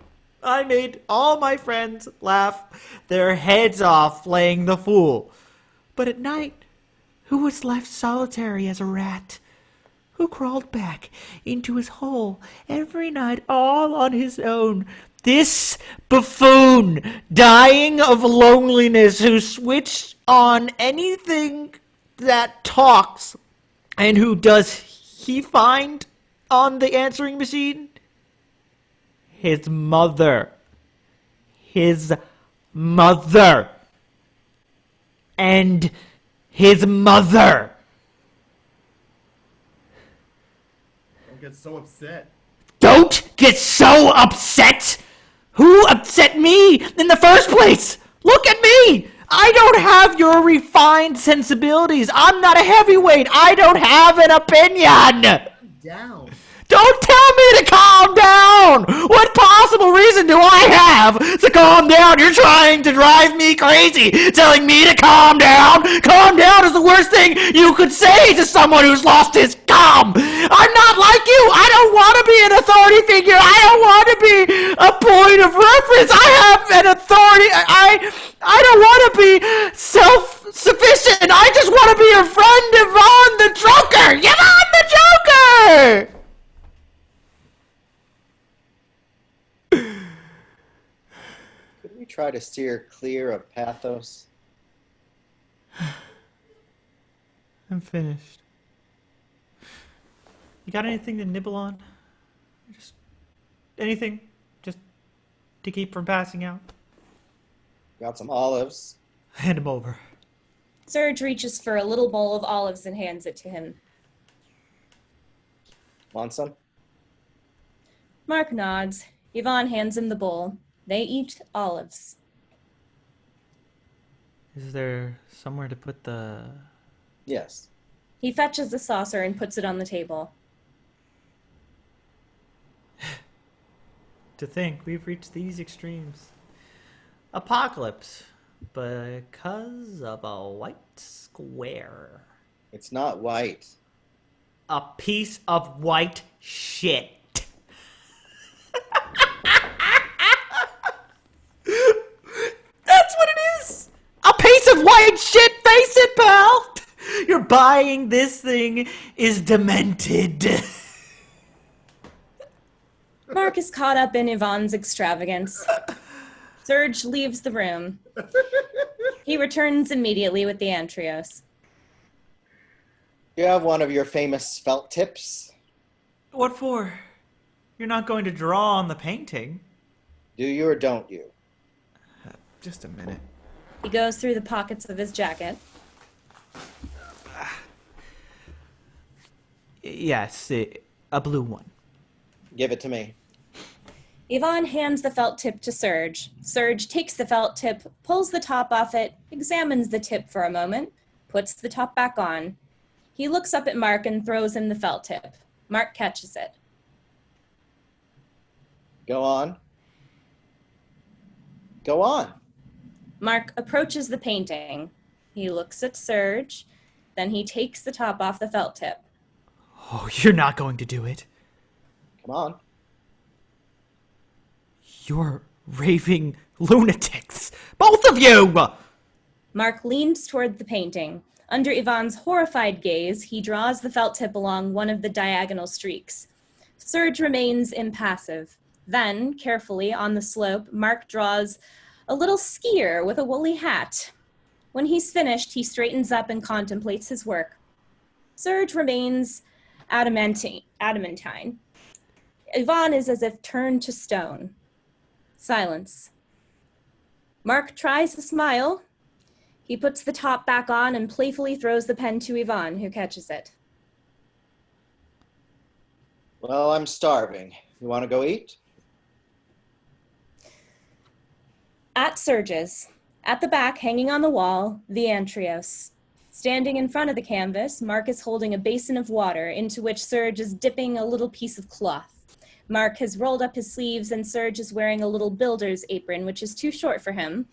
Speaker 4: I made all my friends laugh their heads off playing the fool. But at night, who was left solitary as a rat? Who crawled back into his hole every night all on his own? This buffoon, dying of loneliness, who switched on anything that talks. And who does he find on the answering machine? His mother. His mother. And his mother.
Speaker 2: Don't get so upset.
Speaker 4: Don't get so upset! Who upset me in the first place? Look at me! I don't have your refined sensibilities. I'm not a heavyweight. I don't have an opinion.
Speaker 2: Down.
Speaker 4: Don't tell me to calm down! What possible reason do I have to calm down? You're trying to drive me crazy, telling me to calm down. Calm down is the worst thing you could say to someone who's lost his calm. I'm not like you. I don't want to be an authority figure. I don't want to be a point of reference. I have an authority. I don't want to be self-sufficient. I just want to be your friend, Yvonne the Joker. Yvonne the Joker!
Speaker 3: Could we try to steer clear of pathos?
Speaker 4: I'm finished. You got anything to nibble on? Just anything? Just to keep from passing out?
Speaker 3: Got some olives.
Speaker 4: Hand him over.
Speaker 1: Serge reaches for a little bowl of olives and hands it to him.
Speaker 3: Want some?
Speaker 1: Mark nods. Yvonne hands him the bowl. They eat olives.
Speaker 4: Is there somewhere to put the...
Speaker 3: Yes.
Speaker 1: He fetches the saucer and puts it on the table.
Speaker 4: To think we've reached these extremes. Apocalypse. Because of a white square.
Speaker 3: It's not white.
Speaker 4: A piece of white shit. That's what it is! A piece of white shit, face it, pal! You're buying this thing is demented.
Speaker 1: Mark is caught up in Yvonne's extravagance. Serge leaves the room. He returns immediately with the antrios.
Speaker 3: You have one of your famous felt tips?
Speaker 4: What for? You're not going to draw on the painting.
Speaker 3: Do you or don't you?
Speaker 4: Just a minute.
Speaker 1: He goes through the pockets of his jacket.
Speaker 4: Yes, a blue one.
Speaker 3: Give it to me.
Speaker 1: Yvonne hands the felt tip to Serge. Serge takes the felt tip, pulls the top off it, examines the tip for a moment, puts the top back on. He looks up at Marc and throws him the felt tip. Marc catches it.
Speaker 3: Go on. Go on.
Speaker 1: Marc approaches the painting. He looks at Serge, then he takes the top off the felt tip.
Speaker 4: Oh, you're not going to do it.
Speaker 3: Come on.
Speaker 4: You're raving lunatics. Both of you!
Speaker 1: Marc leans toward the painting. Under Yvan's horrified gaze, he draws the felt tip along one of the diagonal streaks. Serge remains impassive. Then, carefully, on the slope, Marc draws a little skier with a woolly hat. When he's finished, he straightens up and contemplates his work. Serge remains adamantine. Yvan is as if turned to stone. Silence. Marc tries to smile. He puts the top back on and playfully throws the pen to Yvan, who catches it.
Speaker 3: Well, I'm starving. You want to go eat?
Speaker 1: At Serge's, at the back, hanging on the wall, the antrios. Standing in front of the canvas, Marc is holding a basin of water into which Serge is dipping a little piece of cloth. Marc has rolled up his sleeves and Serge is wearing a little builder's apron, which is too short for him.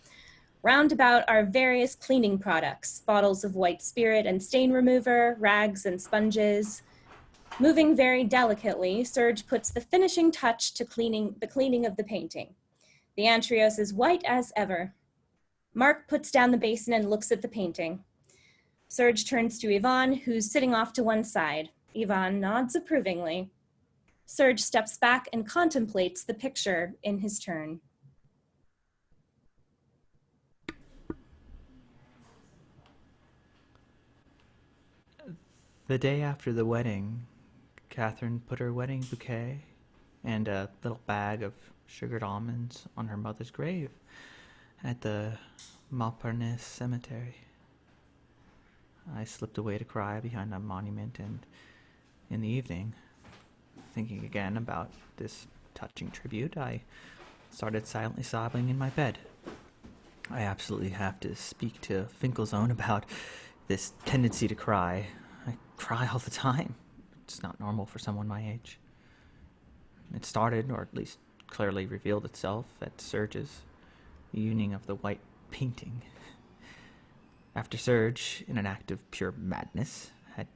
Speaker 1: Round about are various cleaning products, bottles of white spirit and stain remover, rags and sponges. Moving very delicately, Serge puts the finishing touch to the cleaning of the painting. The antrios is white as ever. Marc puts down the basin and looks at the painting. Serge turns to Yvan, who's sitting off to one side. Yvan nods approvingly. Serge steps back and contemplates the picture in his turn.
Speaker 4: The day after the wedding, Catherine put her wedding bouquet and a little bag of sugared almonds on her mother's grave at the Montparnasse Cemetery. I slipped away to cry behind a monument, and in the evening, thinking again about this touching tribute, I started silently sobbing in my bed. I absolutely have to speak to Finkelzone about this tendency to cry. I cry all the time. It's not normal for someone my age. It started, or at least clearly revealed itself, at Serge's union of the white painting. After Serge, in an act of pure madness, had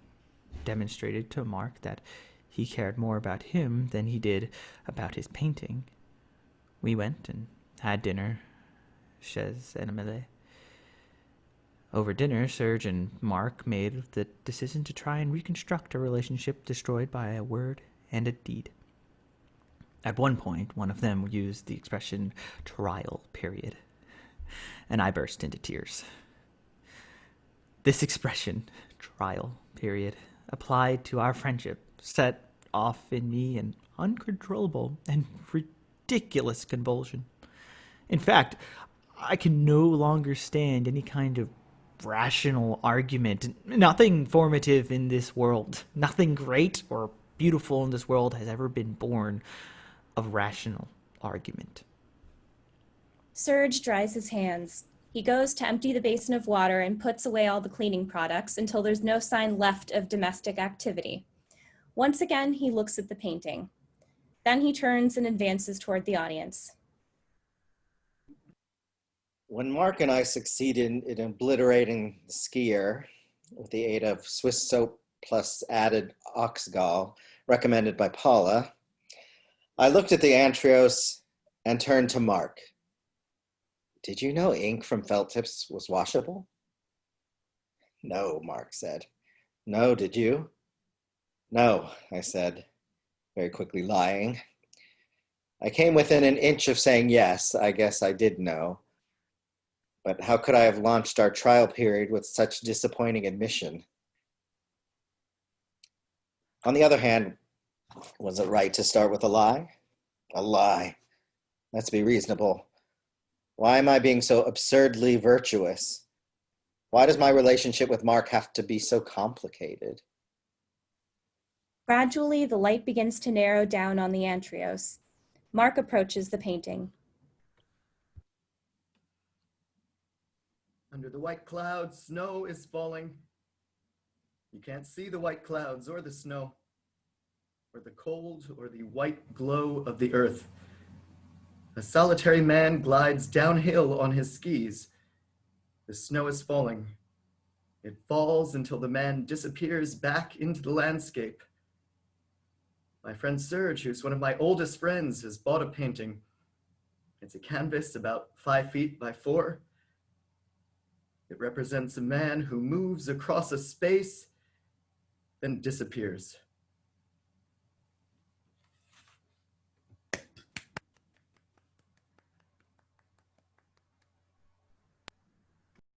Speaker 4: demonstrated to Marc that he cared more about him than he did about his painting, we went and had dinner, chez Emile. Over dinner, Serge and Marc made the decision to try and reconstruct a relationship destroyed by a word and a deed. At one point, one of them used the expression trial period, and I burst into tears. This expression, trial period, applied to our friendship, set off in me an uncontrollable and ridiculous convulsion. In fact, I can no longer stand any kind of rational argument. Nothing formative in this world, nothing great or beautiful in this world has ever been born of rational argument.
Speaker 1: Serge dries his hands. He goes to empty the basin of water and puts away all the cleaning products until there's no sign left of domestic activity. Once again, he looks at the painting. Then he turns and advances toward the audience.
Speaker 3: When Marc and I succeeded in obliterating the skier with the aid of Swiss soap plus added oxgall recommended by Paula, I looked at the antrios and turned to Marc. Did you know ink from felt tips was washable? No, Marc said. No, did you? No, I said, very quickly lying. I came within an inch of saying yes, I guess I did know. But how could I have launched our trial period with such disappointing admission? On the other hand, was it right to start with a lie? A lie. Let's be reasonable. Why am I being so absurdly virtuous? Why does my relationship with Marc have to be so complicated?
Speaker 1: Gradually, the light begins to narrow down on the antrios. Marc approaches the painting.
Speaker 2: Under the white clouds, snow is falling. You can't see the white clouds or the snow, or the cold or the white glow of the earth. A solitary man glides downhill on his skis. The snow is falling. It falls until the man disappears back into the landscape. My friend Serge, who's one of my oldest friends, has bought a painting. It's a canvas about 5 feet by 4. It represents a man who moves across a space, then disappears.